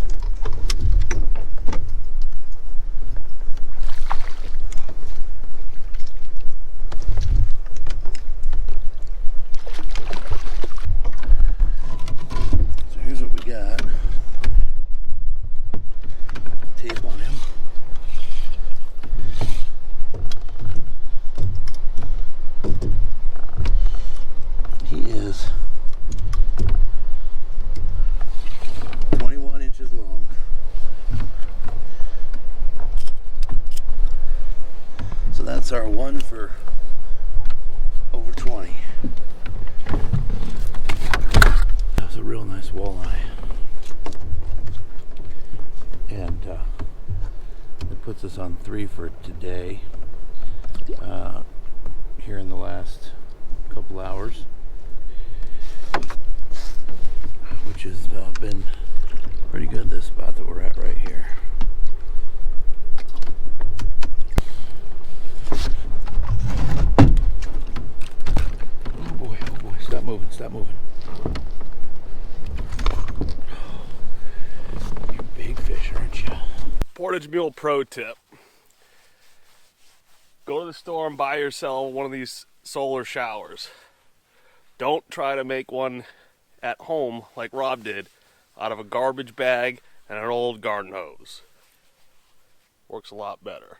So here's what we got. Tape on him. He is 21 inches long. So that's our one for over 20. That was a real nice walleye. And it puts us on 3 for today. Here in the last couple hours, which has been pretty good, this spot that we're at right here. Oh boy, stop moving, stop moving. You're big fish, aren't you? Portage Mule pro tip. Go to the store and buy yourself one of these solar showers. Don't try to make one at home like Rob did out of a garbage bag and an old garden hose. Works a lot better.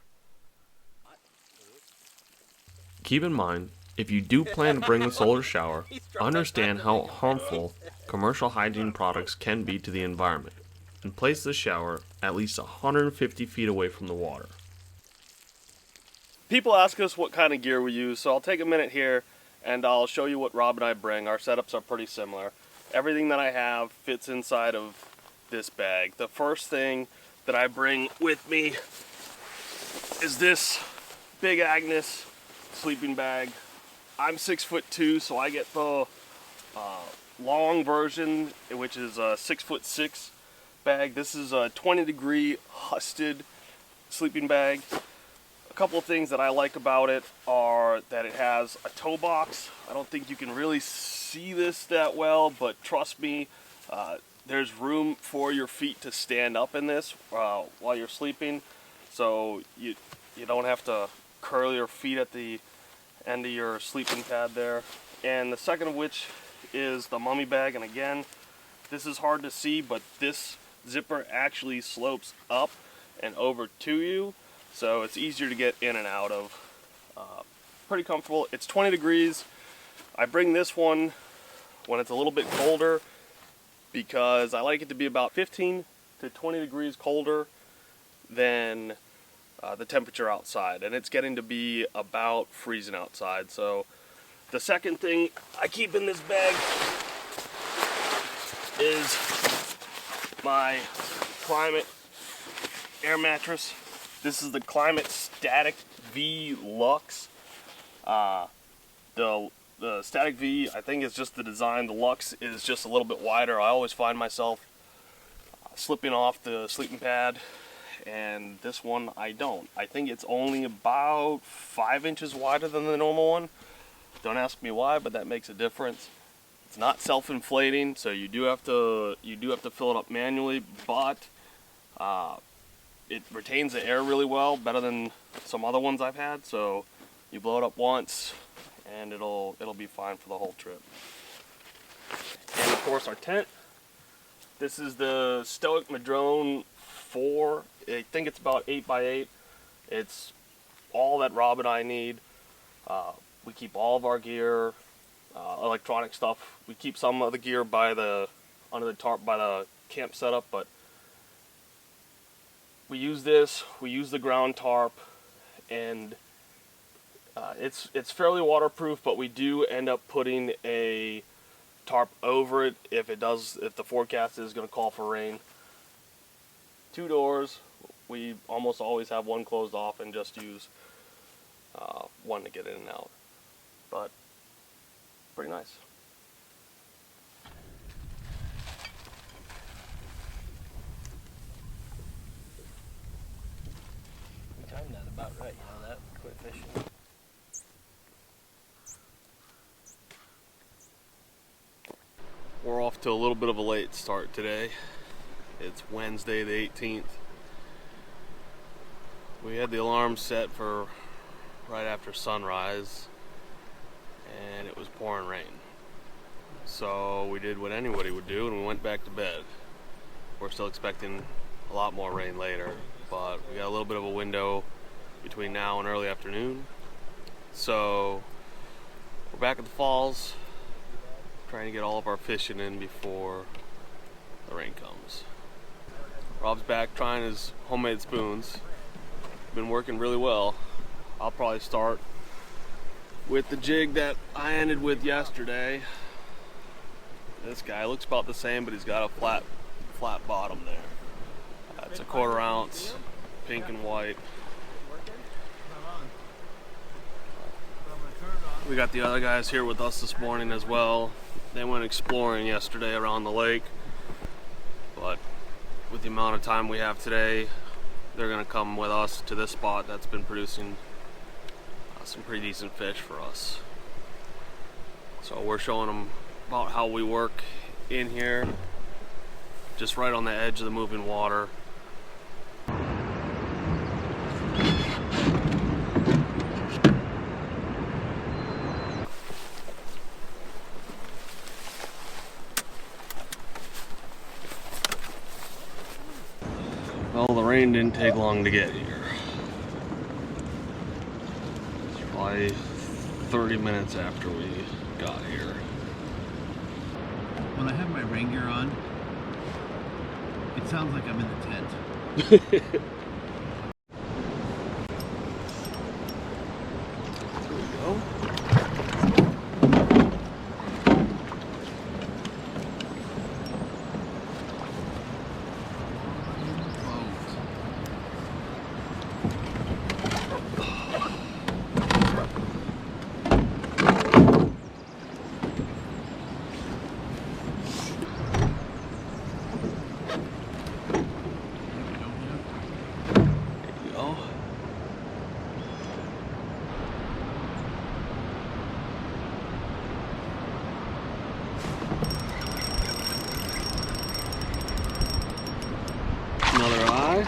Keep in mind, if you do plan to bring a solar shower, understand how harmful commercial hygiene products can be to the environment, and place the shower at least 150 feet away from the water. People ask us what kind of gear we use, so I'll take a minute here and I'll show you what Rob and I bring. Our setups are pretty similar. Everything that I have fits inside of this bag. The first thing that I bring with me is this Big Agnes sleeping bag. I'm 6'2", so I get the long version, which is a 6'6" bag. This is a 20-degree husted sleeping bag. A couple of things that I like about it are that it has a toe box. I don't think you can really see this that well, but trust me, there's room for your feet to stand up in this while you're sleeping, so you don't have to curl your feet at the end of your sleeping pad there. And the second of which is the mummy bag, and again, this is hard to see, but this zipper actually slopes up and over to you, so it's easier to get in and out of. Pretty comfortable. It's 20 degrees. I bring this one when it's a little bit colder because I like it to be about 15 to 20 degrees colder than the temperature outside, and it's getting to be about freezing outside. So the second thing I keep in this bag is my Climate air mattress. This is the Climate Static V Lux. The Static V, I think it's just the design. The Lux is just a little bit wider. I always find myself slipping off the sleeping pad, and this one I don't. I think it's only about 5 inches wider than the normal one. Don't ask me why, but that makes a difference. It's not self-inflating, so you do have to fill it up manually, but it retains the air really well, better than some other ones I've had. So you blow it up once, and it'll be fine for the whole trip. And of course, our tent. This is the Stoic Madrone 4. I think it's about 8x8. It's all that Rob and I need. We keep all of our gear, electronic stuff. We keep some of the gear under the tarp by the camp setup, but we use this. We use the ground tarp, and it's fairly waterproof, but we do end up putting a tarp over it if the forecast is going to call for rain. 2 doors. We almost always have one closed off and just use one to get in and out. But pretty nice. We timed that about right, you know that? Quit fishing. We're off to a little bit of a late start today. It's Wednesday the 18th. We had the alarm set for right after sunrise and it was pouring rain. So we did what anybody would do and we went back to bed. We're still expecting a lot more rain later, but we got a little bit of a window between now and early afternoon. So we're back at the falls, trying to get all of our fishing in before the rain comes. Rob's back trying his homemade spoons. Been working really well. I'll probably start with the jig that I ended with yesterday. This guy looks about the same, but he's got a flat bottom there. It's a 1/4 ounce, pink and white. We got the other guys here with us this morning as well. They went exploring yesterday around the lake, but with the amount of time we have today, they're gonna come with us to this spot that's been producing some pretty decent fish for us. So we're showing them about how we work in here, just right on the edge of the moving water. Well, the rain didn't take long to get here. It's probably 30 minutes after we got here. When I have my rain gear on, it sounds like I'm in the tent. Here we go. Another eye.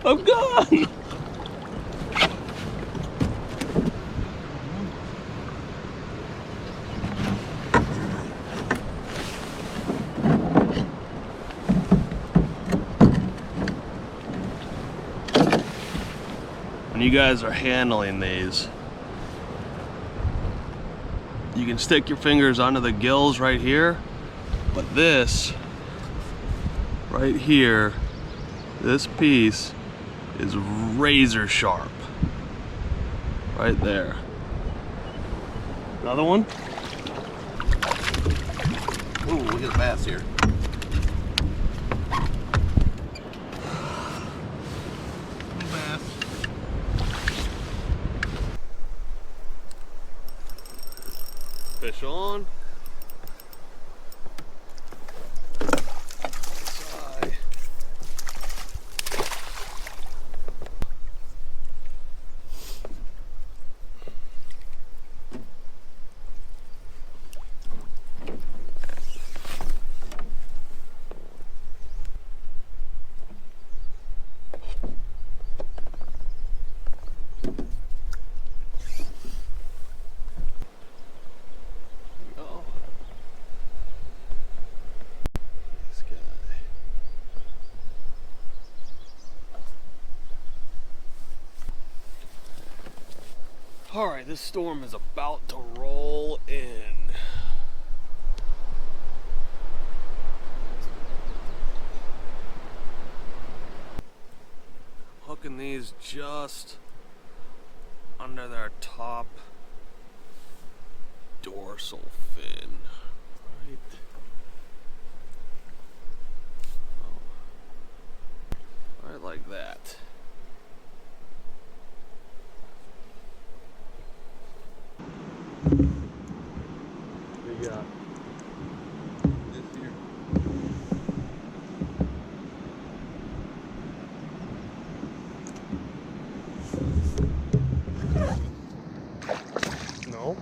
I'm gone! When you guys are handling these, you can stick your fingers under the gills right here, but this right here, this piece is razor sharp. Right there. Another one? Ooh, we got a bass here. Bass. Fish on. Alright, this storm is about to roll in. Hooking these just under their top dorsal fin. Right. Oh. Right like that. We got This here. no.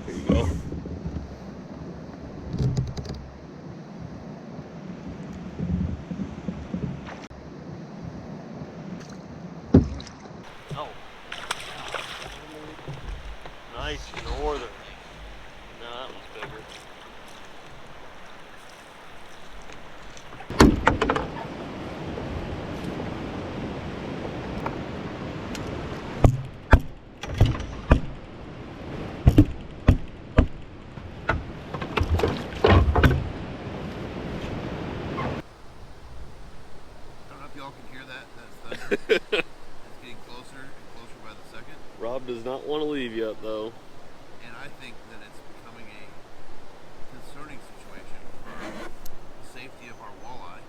There you go. Oh. Nice northern. No, that one's bigger. I don't know if y'all can hear that. That's thunder. It's getting closer and closer by the second. Rob does not want to leave yet, though. And I think that it's becoming a concerning situation for the safety of our walleye.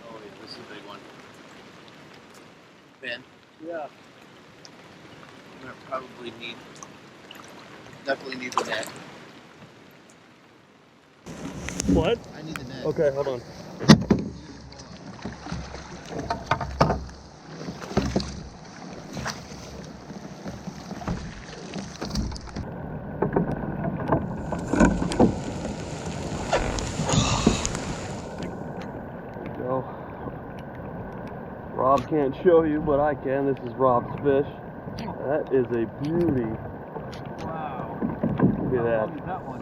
Oh yeah, this is a big one. Ben? Yeah. I'm gonna definitely need the net. What? I need the net. Okay, hold on. Go. Rob can't show you, but I can. This is Rob's fish. That is a beauty. Wow. Look at that. How long is that one?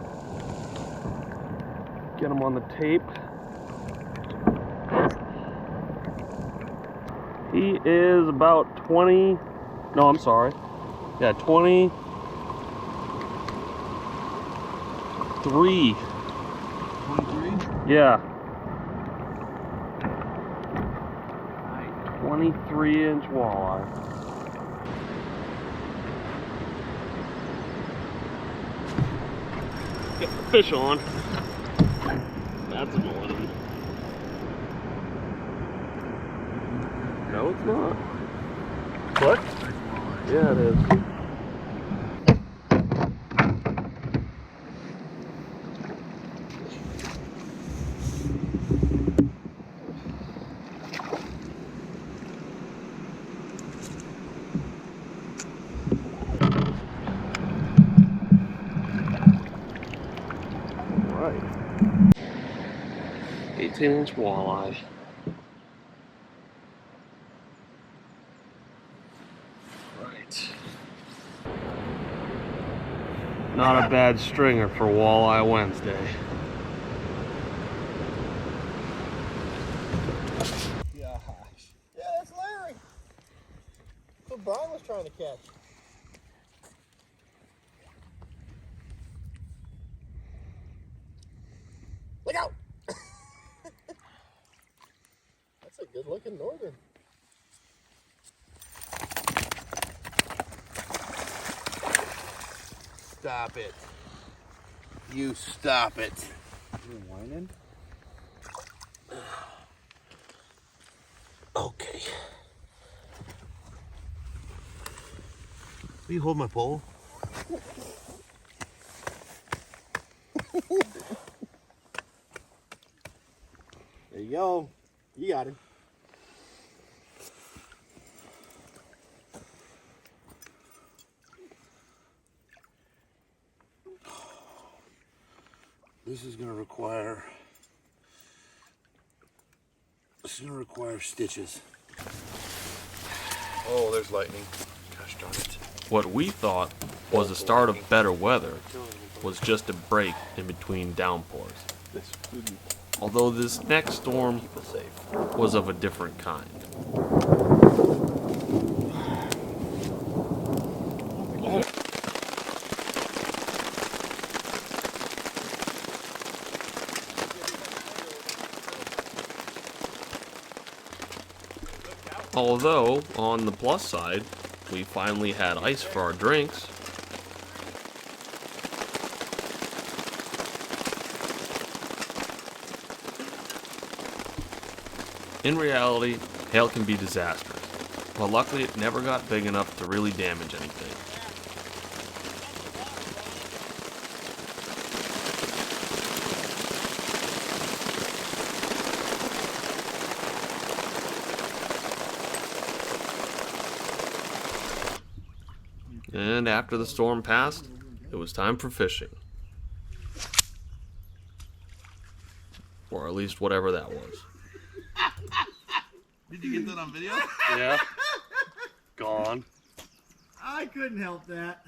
Get him on the tape. He is about 20. No, I'm sorry. Yeah, 23. 23? Yeah, Nice. 23-inch walleye. Get the fish on. That's a northern. No, it's not. What? Yeah, it is. Right. 18-inch walleye. Right. Not a bad stringer for Walleye Wednesday. Gosh. Yeah, that's Larry. That's what Brian was trying to catch. Look out! That's a good looking northern. Stop it. You stop it. You whining? Okay. Will you hold my pole? There you go. You got him. This is going to require stitches. Oh, there's lightning. Gosh darn it. What we thought was the start of better weather was just a break in between downpours. Although this next storm was of a different kind. Although, on the plus side, we finally had ice for our drinks. In reality, hail can be disastrous, but luckily it never got big enough to really damage anything. And after the storm passed, it was time for fishing. Or at least whatever that was. Did you get that on video? Yeah. Gone. I couldn't help that.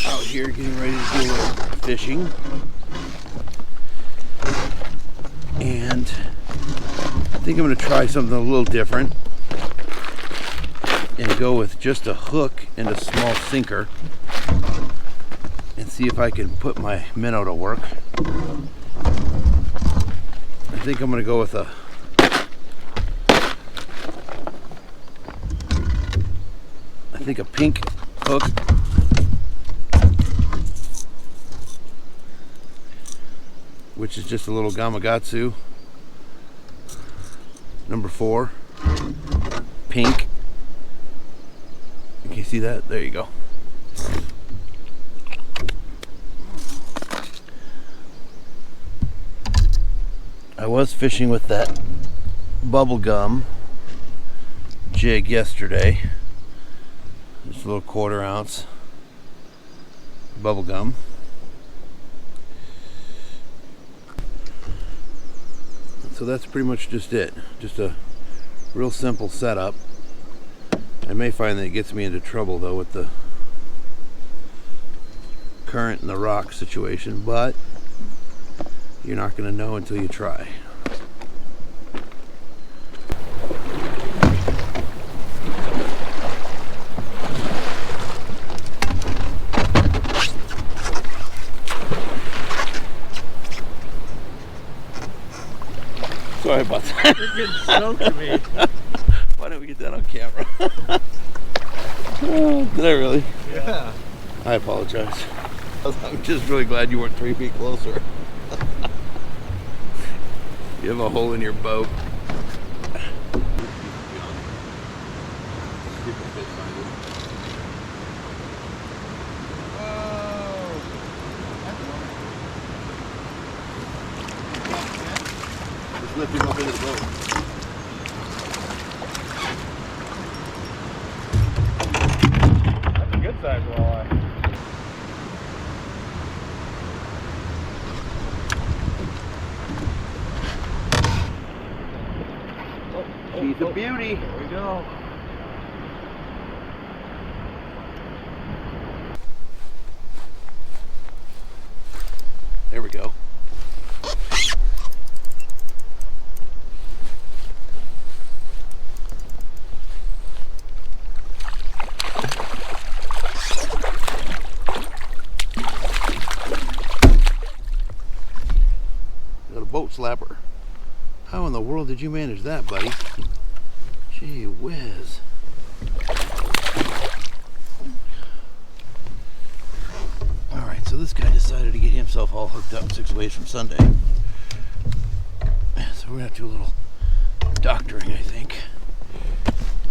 Out here getting ready to do a little fishing. And I think I'm going to try something a little different and go with just a hook and a small sinker and see if I can put my minnow to work. I think I'm going to go with a pink hook. Which is just a little Gamakatsu. Number 4. Pink. Can you see that? There you go. I was fishing with that bubble gum jig yesterday. Just a little 1/4 ounce bubble gum. So that's pretty much just it. Just a real simple setup. I may find that it gets me into trouble though with the current and the rock situation, but you're not going to know until you try. Sorry about that. You're getting soaked to me. Why didn't we get that on camera? Did I really? Yeah. I apologize. I'm just really glad you weren't 3 feet closer. You have a hole in your boat. Just lift him up into the boat. That's a good size walleye. She's a beauty. There we go. There we go. Got a boat slapper. How in the world did you manage that, buddy? Gee whiz. Alright, so this guy decided to get himself all hooked up 6 ways from Sunday. So we're going to have to do a little doctoring, I think,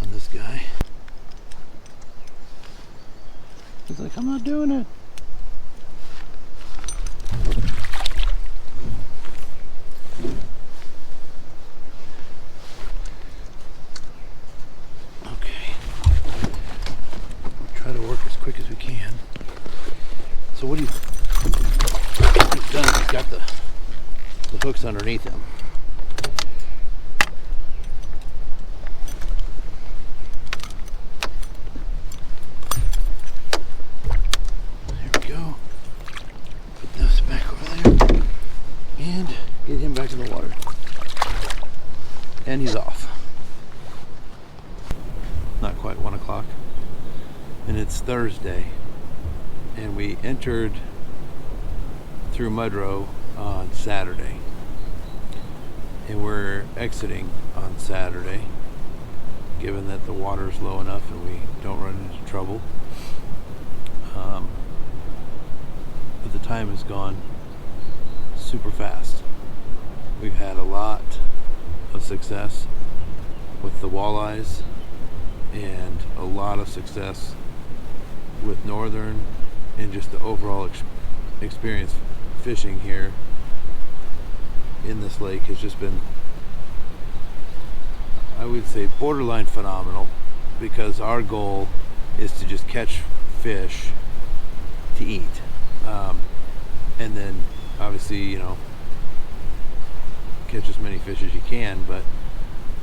on this guy. like, I'm not doing it. Okay. Try to work as quick as we can. So what he's done is he's got the hooks underneath him. There we go. Put this back over there and get him back in the water. And he's off. Not quite 1 o'clock. And it's Thursday. And we entered through Mudro on Saturday. And we're exiting on Saturday, given that the water is low enough and we don't run into trouble. But the time has gone super fast. We've had a lot of success with the walleyes and a lot of success with northern, and just the overall experience fishing here in this lake has just been, I would say, borderline phenomenal, because our goal is to just catch fish to eat, and then obviously, you know, catch as many fish as you can, but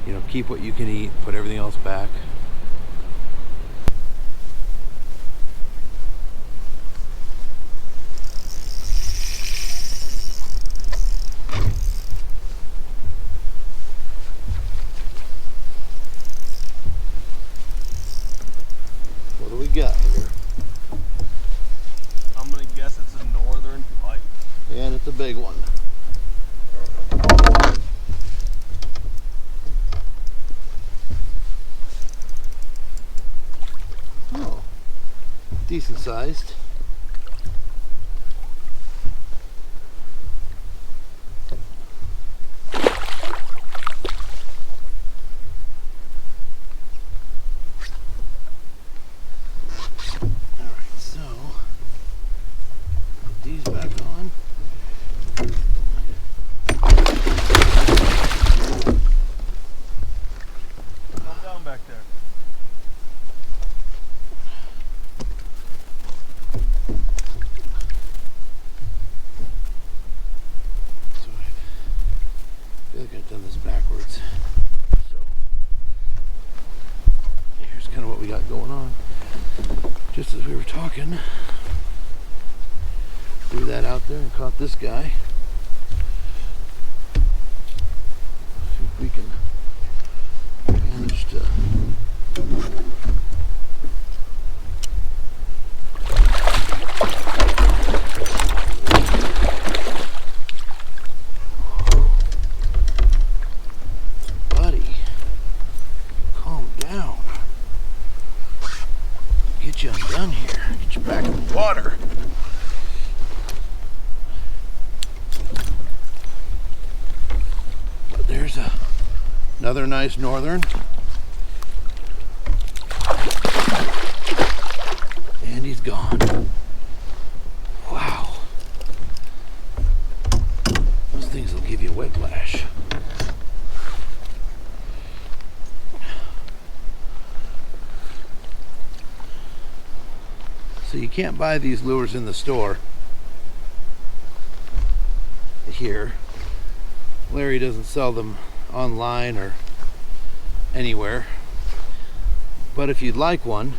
you know, keep what you can eat, put everything else back. What do we got here? I'm gonna guess it's a northern pike. And it's a big one. Oh, decent sized. Going on. Just as we were talking, threw that out there and caught this guy. See if we can manage to you undone here. Get you back in the water. But there's another nice northern. And he's gone. Wow. Those things will give you whiplash. So you can't buy these lures in the store here. Larry doesn't sell them online or anywhere. But if you'd like one,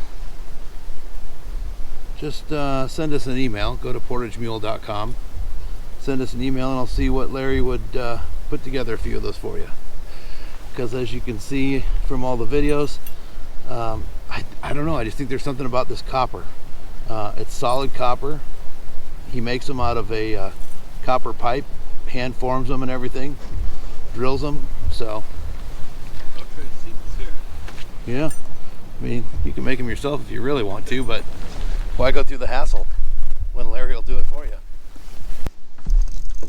just send us an email. Go to portagemule.com. Send us an email and I'll see what Larry would put together a few of those for you. Because as you can see from all the videos, I don't know, I just think there's something about this copper. It's solid copper. He makes them out of a copper pipe, hand forms them and everything, drills them. So, yeah, I mean, you can make them yourself if you really want to, but why go through the hassle when Larry will do it for you?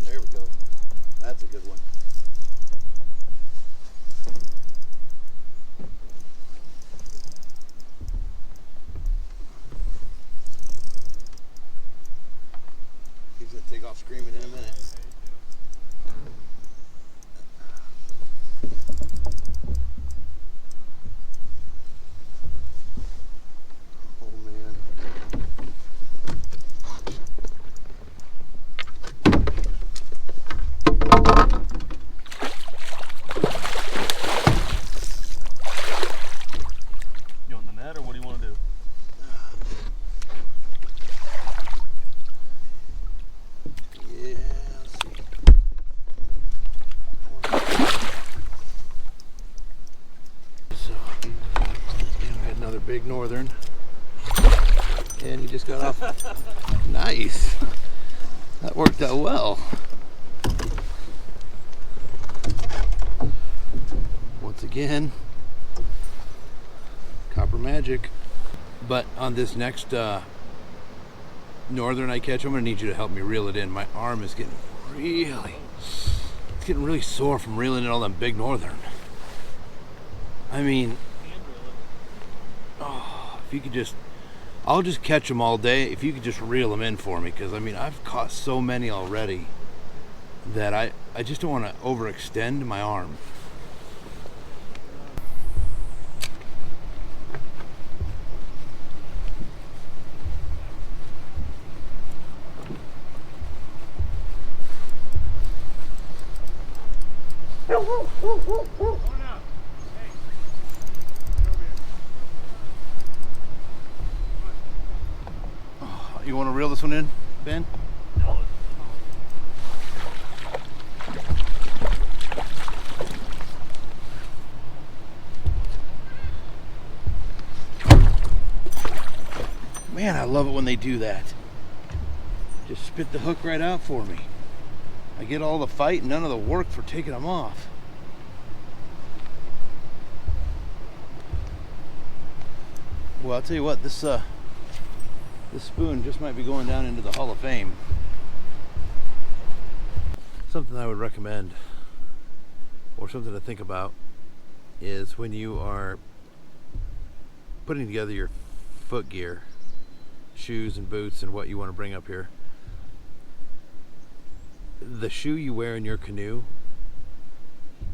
There we go. That's a good one. want to do? Yeah, let's see. So, and we got another big northern. And he just got off. Nice. That worked out well. Once again, copper magic. But on this next northern I catch, I'm gonna need you to help me reel it in. My arm is getting really sore from reeling in all them big northern. I mean, oh, if you could just, I'll just catch them all day if you could just reel them in for me, because I mean I've caught so many already that I just don't want to overextend my arm. You want to reel this one in, Ben? Man, I love it when they do that. Just spit the hook right out for me. I get all the fight and none of the work for taking them off. Well, I'll tell you what, this spoon just might be going down into the Hall of Fame. Something I would recommend, or something to think about, is when you are putting together your foot gear, shoes and boots and what you want to bring up here, the shoe you wear in your canoe,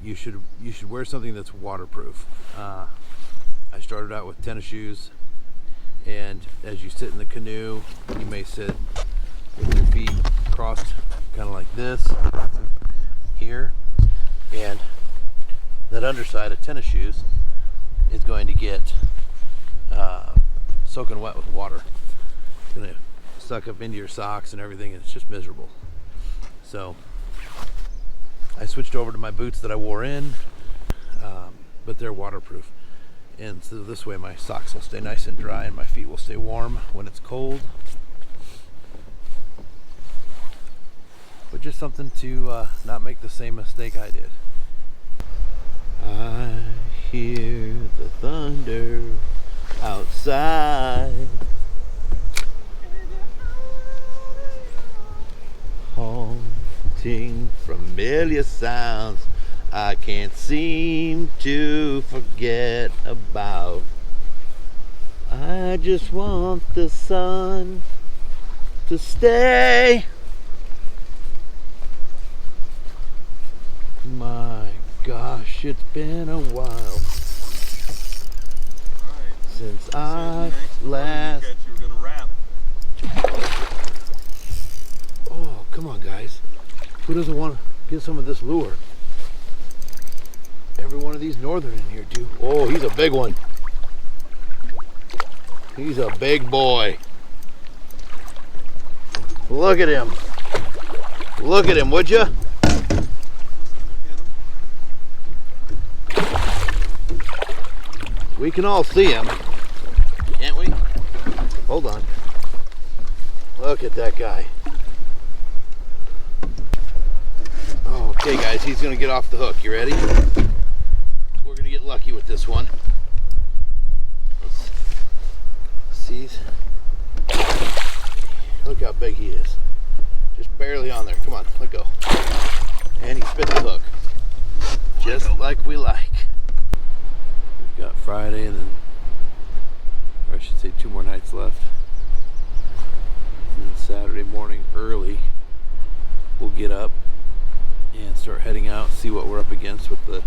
you should wear something that's waterproof. I started out with tennis shoes, and as you sit in the canoe, you may sit with your feet crossed kind of like this here, and that underside of tennis shoes is going to get soaking wet with water. It's going to suck up into your socks and everything, and it's just miserable. So I switched over to my boots that I wore in, but they're waterproof. And so this way my socks will stay nice and dry and my feet will stay warm when it's cold. But just something to not make the same mistake I did. I hear the thunder outside, haunting familiar sounds I can't seem to forget about. I just want the sun to stay. My gosh, it's been a while since I last. Oh, come on, guys. Who doesn't want to get some of this lure? Every one of these northern in here too. Oh, he's a big one. He's a big boy. Look at him. Look at him, would you? We can all see him, can't we? Hold on. Look at that guy. Okay, guys, he's gonna get off the hook. You ready? We're gonna get lucky with this one. Let's see. Look how big he is. Just barely on there. Come on, let go. And he spit the hook. Just like we like. We've got Friday and then, or I should say 2 more nights left. And then Saturday morning early, we'll get up and start heading out, see what we're up against with the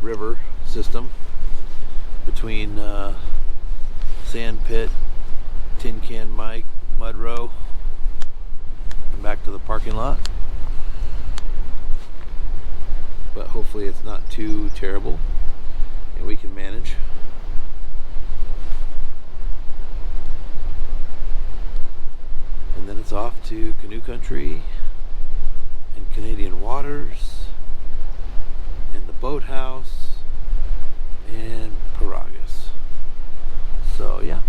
river system between Sand Pit, Tin Can Mike, Mudro, and back to the parking lot. But hopefully it's not too terrible and we can manage. to canoe country and Canadian waters and the boathouse and Paragus. So yeah,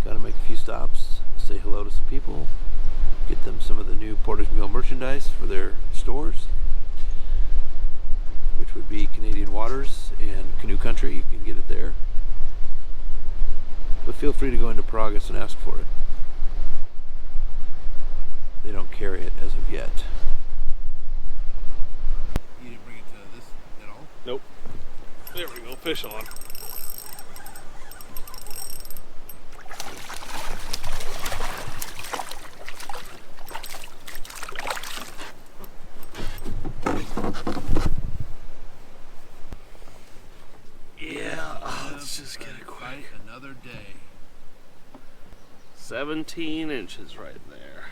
gotta make a few stops, say hello to some people, get them some of the new Portage Mule merchandise for their stores, which would be Canadian Waters and Canoe Country. You can get it there, but feel free to go into Paragus and ask for it. They don't carry it as of yet. You didn't bring it to this at all? Nope. There we go, fish on. Yeah, let's just get it quick. Another day. 17 inches right there.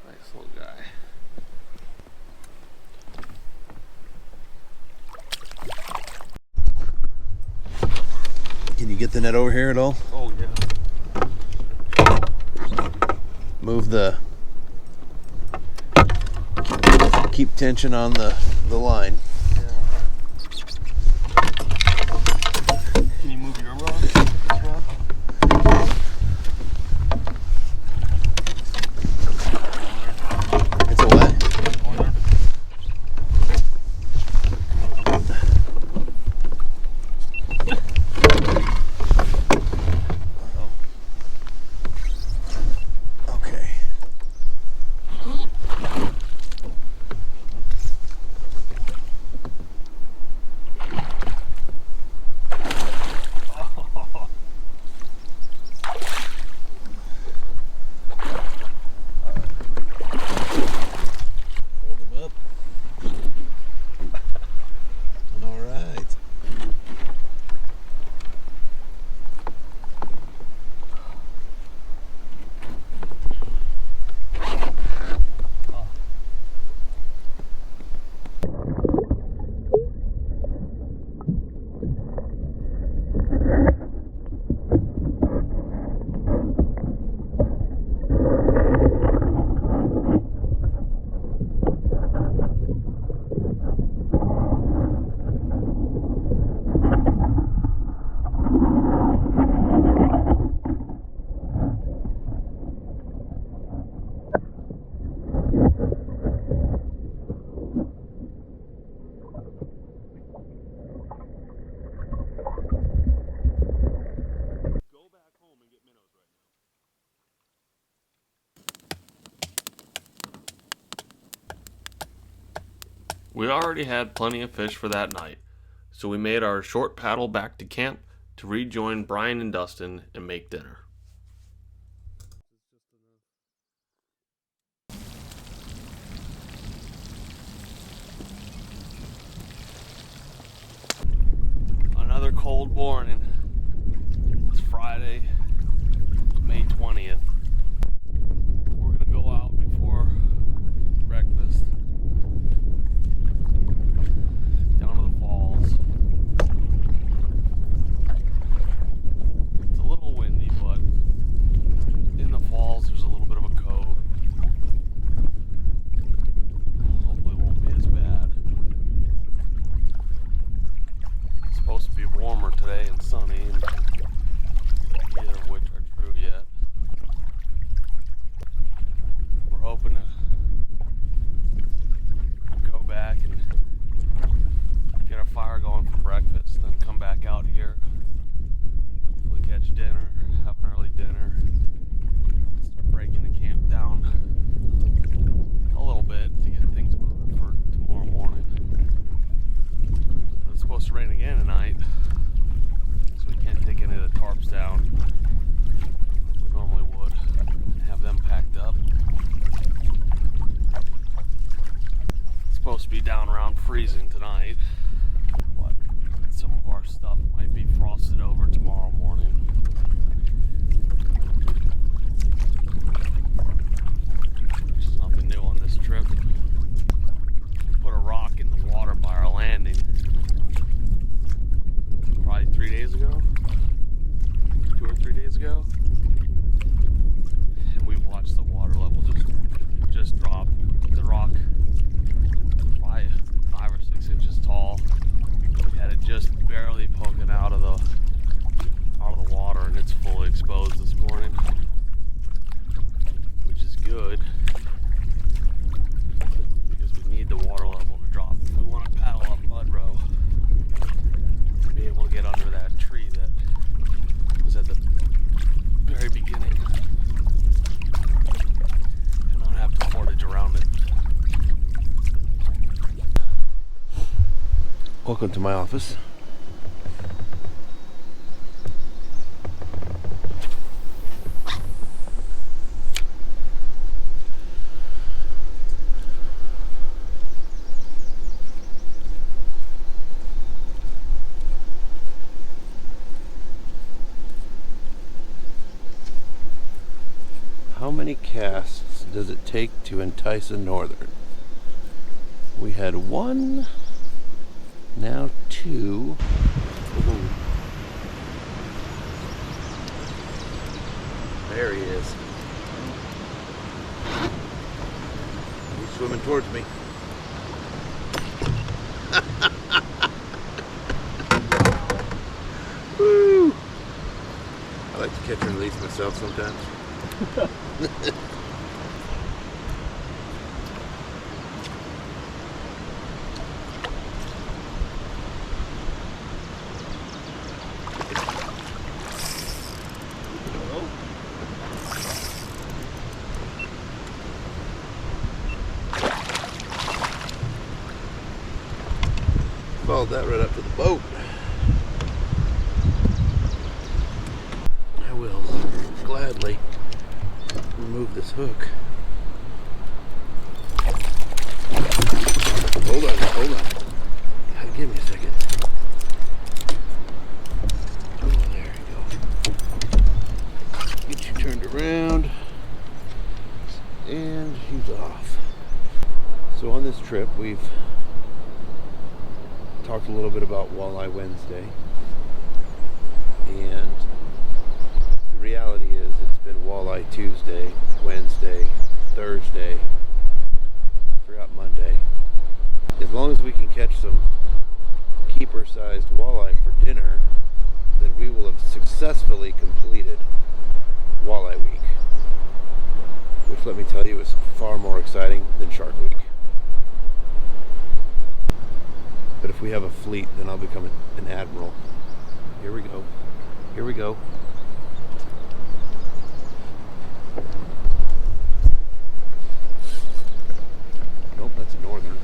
Nice little guy. Can you get the net over here at all? Oh yeah. Move the... keep tension on the line. Can you move your rod? This rod? It's a what? Okay. Hold him up. All right. We already had plenty of fish for that night, so we made our short paddle back to camp to rejoin Brian and Dustin and make dinner. Another cold morning. It's Friday, May 20th. We're gonna go out before breakfast down to the falls. It's a little windy, but in the falls there's a little bit of a cove. Hopefully it won't be as bad. It's supposed to be warmer today and sunny, and neither of which are true yet. We're hoping to go back and get our fire going for breakfast, then come back out here, hopefully catch dinner, have an early dinner, start breaking the camp down a little bit to get things moving for tomorrow morning. But it's supposed to rain again tonight, so we can't take any of the tarps down like we normally would, have them packed up. It's supposed to be down around freezing tonight, but some of our stuff might be frosted over tomorrow morning. Which is nothing new on this trip. We put a rock in the water by our landing probably 3 days ago, 2 or 3 days ago. Welcome to my office. How many casts does it take to entice a northern? We had one, now two. Ooh. There he is. He's swimming towards me. Woo! I like to catch and release myself sometimes. Followed that right up to the boat. I will gladly remove this hook. Hold on. Give me a second. Oh, there you go. Get you turned around. And he's off. So on this trip, we've talked a little bit about Walleye Wednesday. And the reality is it's been Walleye Tuesday, Wednesday, Thursday, forgot Monday. As long as we can catch some keeper-sized walleye for dinner, then we will have successfully completed Walleye Week. Which, let me tell you, is far more exciting than Shark Week. But if we have a fleet, then I'll become an admiral. Here we go. Here we go. Nope, that's a northern.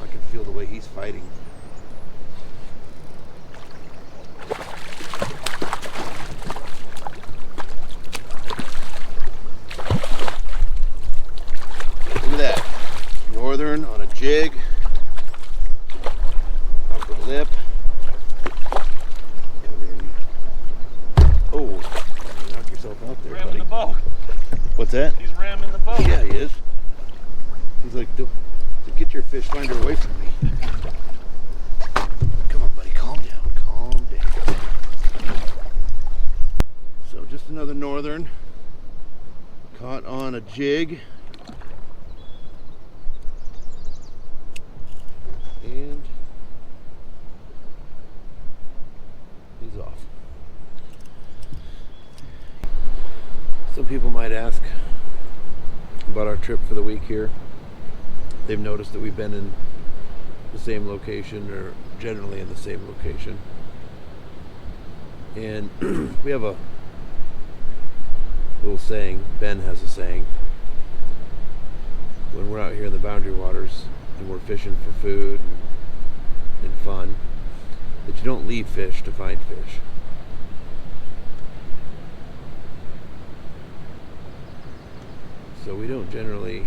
I can feel the way he's fighting. Look at that. Northern on a jig. Upper lip. Oh, you knocked yourself out there, buddy. The boat. What's that? He's ramming the boat. Yeah, he is. He's like, get your fish finder away from me. Come on, buddy, calm down, calm down. So just another northern caught on a jig. And he's off. Some people might ask about our trip for the week here. They've noticed that we've been in the same location, or generally in the same location. And we have a little saying, Ben has a saying, when we're out here in the Boundary Waters and we're fishing for food and fun, that you don't leave fish to find fish. So we don't generally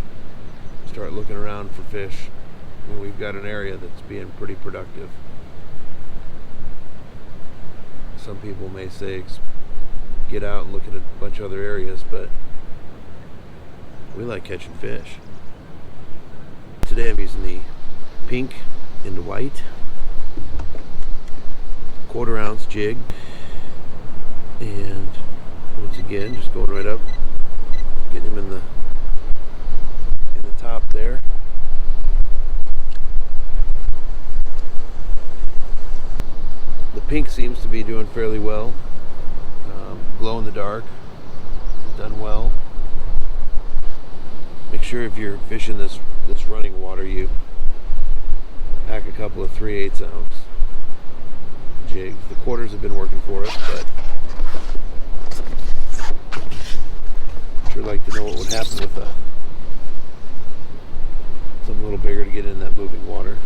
start looking around for fish when we've got an area that's being pretty productive. Some people may say get out and look at a bunch of other areas, but we like catching fish. Today I'm using the pink and white 1/4 ounce jig, and once again just going right up, getting him in the top there. The pink seems to be doing fairly well. Glow in the dark, done well. Make sure if you're fishing this running water, you pack a couple of 3/8 ounce jigs. The quarters have been working for us, but I'd sure like to know what would happen with something a little bigger to get in that moving water.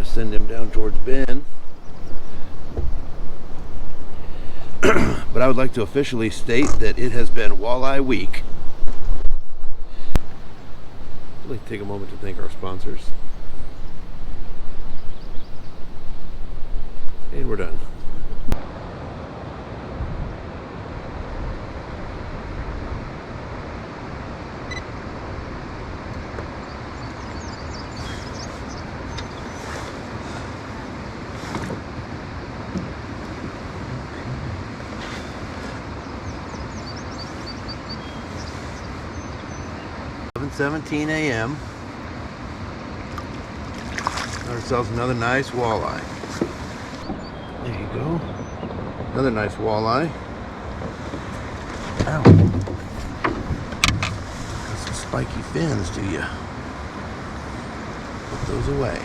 gonna send him down towards Bend. But I would like to officially state that it has been Walleye Week. I'd like to take a moment to thank our sponsors. And we're done. .17 a.m. Got ourselves another nice walleye. There you go. Another nice walleye. Ow. Got some spiky fins, do ya? Put those away.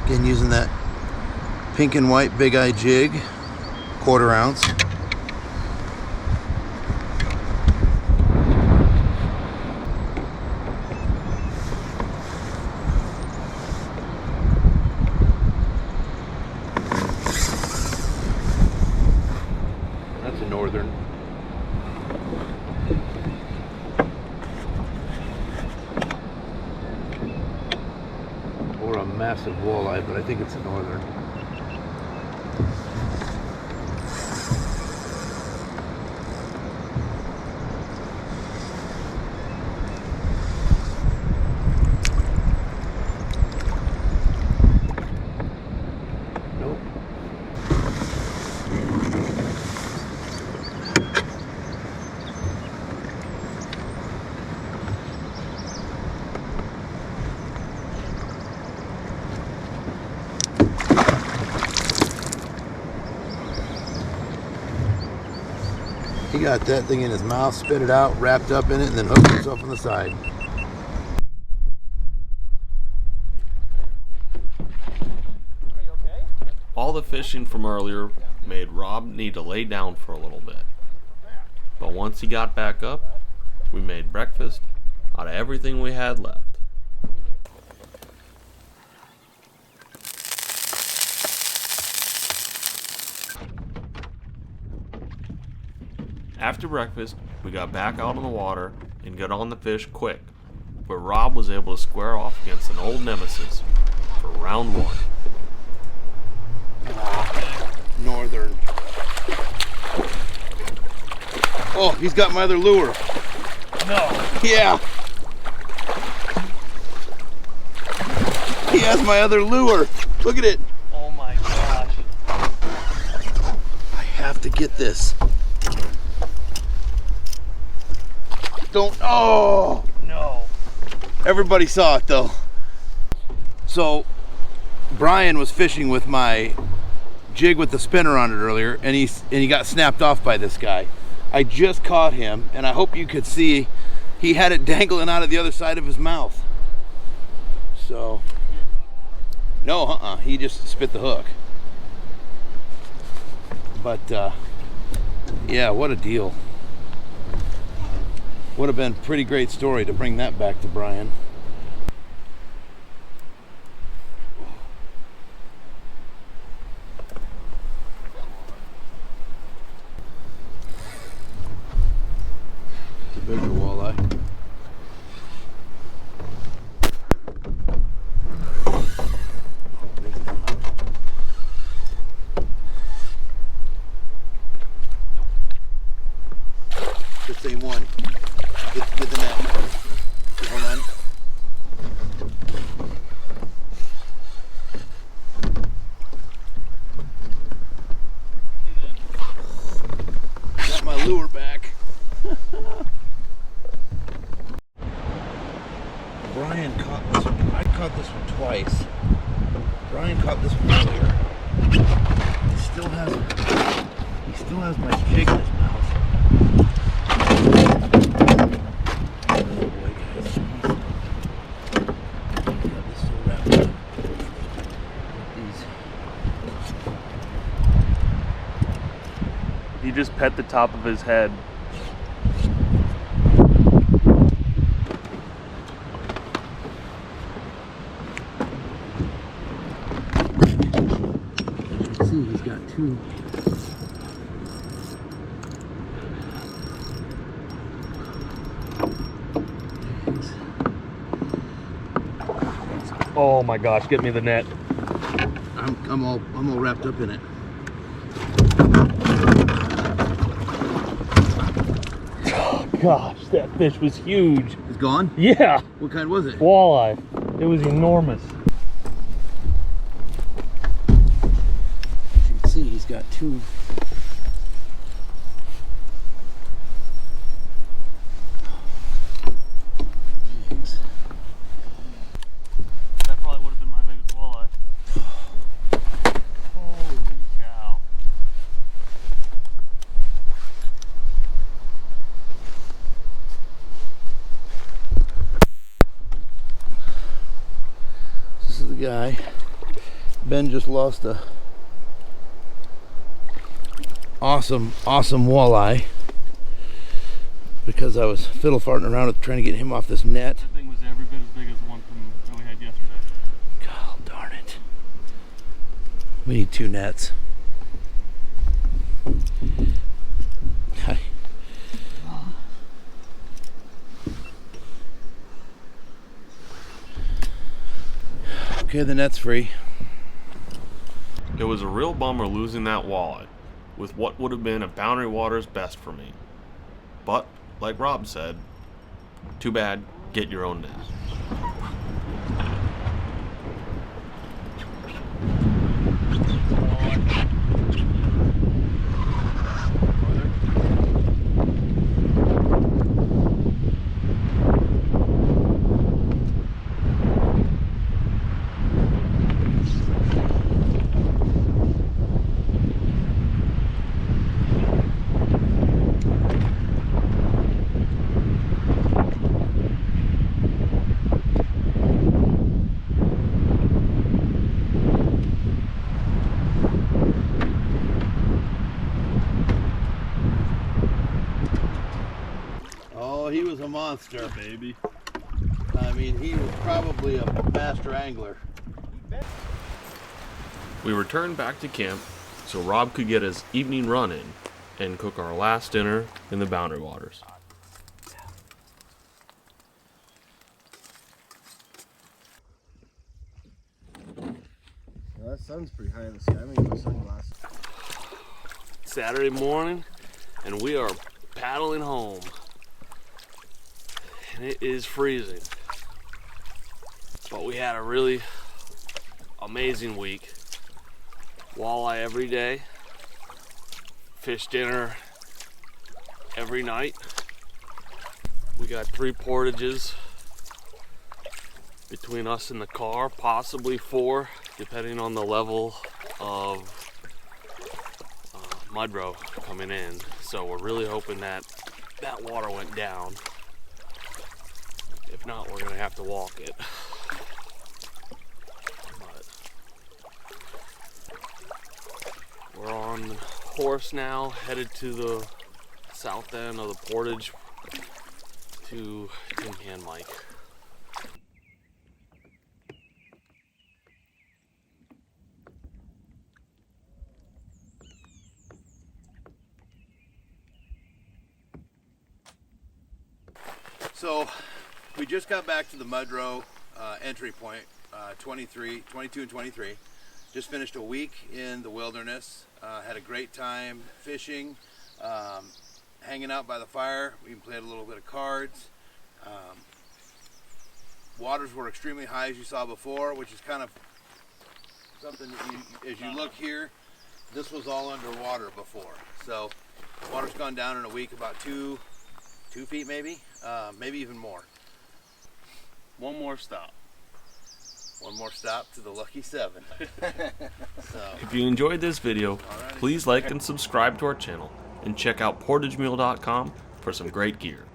Again, using that pink and white big eye jig. 1/4 ounce. That's a northern. Or a massive walleye, but I think it's a northern. He got that thing in his mouth, spit it out, wrapped up in it, and then hooked himself on the side. All the fishing from earlier made Rob need to lay down for a little bit. But once he got back up, we made breakfast out of everything we had left. After breakfast, we got back out on the water and got on the fish quick, but Rob was able to square off against an old nemesis for round one. Northern. Oh, he's got my other lure. No. Yeah. He has my other lure. Look at it. Oh my gosh. I have to get this. Don't. Oh. No. Everybody saw it though. So Brian was fishing with my jig with the spinner on it earlier, and he got snapped off by this guy. I just caught him, and I hope you could see he had it dangling out of the other side of his mouth. So no, he just spit the hook. But yeah, what a deal. Would have been a pretty great story to bring that back to Brian. It's a bigger walleye. The same one. Get the net. Hold on. Got my lure back. Brian caught this one. I caught this one twice. Brian caught this one earlier. He still has my jig in his mouth. You just pet the top of his head. 2. Oh my gosh, get me the net. I'm all wrapped up in it. Oh gosh, that fish was huge. It's gone? Yeah, What kind was it? walleye. It was enormous. As you can see, he's got 2. That probably would have been my biggest walleye. Holy cow. This is the guy. Ben just lost a awesome walleye because I was fiddle farting around with trying to get him off this net. That thing was every bit as big as the one that we had yesterday. God darn it. We need 2 nets. Hi. Okay, the net's free. It was a real bummer losing that walleye with what would have been a Boundary Waters best for me. But, like Rob said, too bad, get your own net. Oh, he was a monster. Baby. I mean, he was probably a master angler. We returned back to camp so Rob could get his evening run in and cook our last dinner in the Boundary Waters. That sun's pretty high in the sky. I'm gonna get my sunglasses. Saturday morning, and we are paddling home. And it is freezing. But we had a really amazing week. Walleye every day. Fish dinner every night. We got 3 portages between us and the car, possibly 4, depending on the level of Mudro coming in. So we're really hoping that that water went down. If not, we're gonna have to walk it. But we're on horse now, headed to the south end of the portage to Tin Can Mike. So we just got back to the Mudro entry point, 22 and 23. Just finished a week in the wilderness. Had a great time fishing, hanging out by the fire. We played a little bit of cards. Waters were extremely high, as you saw before, which is kind of something that as you look here, this was all underwater before. So water's gone down in a week about 2 feet maybe, maybe even more. One more stop. One more stop to the lucky 7. So, If you enjoyed this video, please like and subscribe to our channel and check out portagemule.com for some great gear.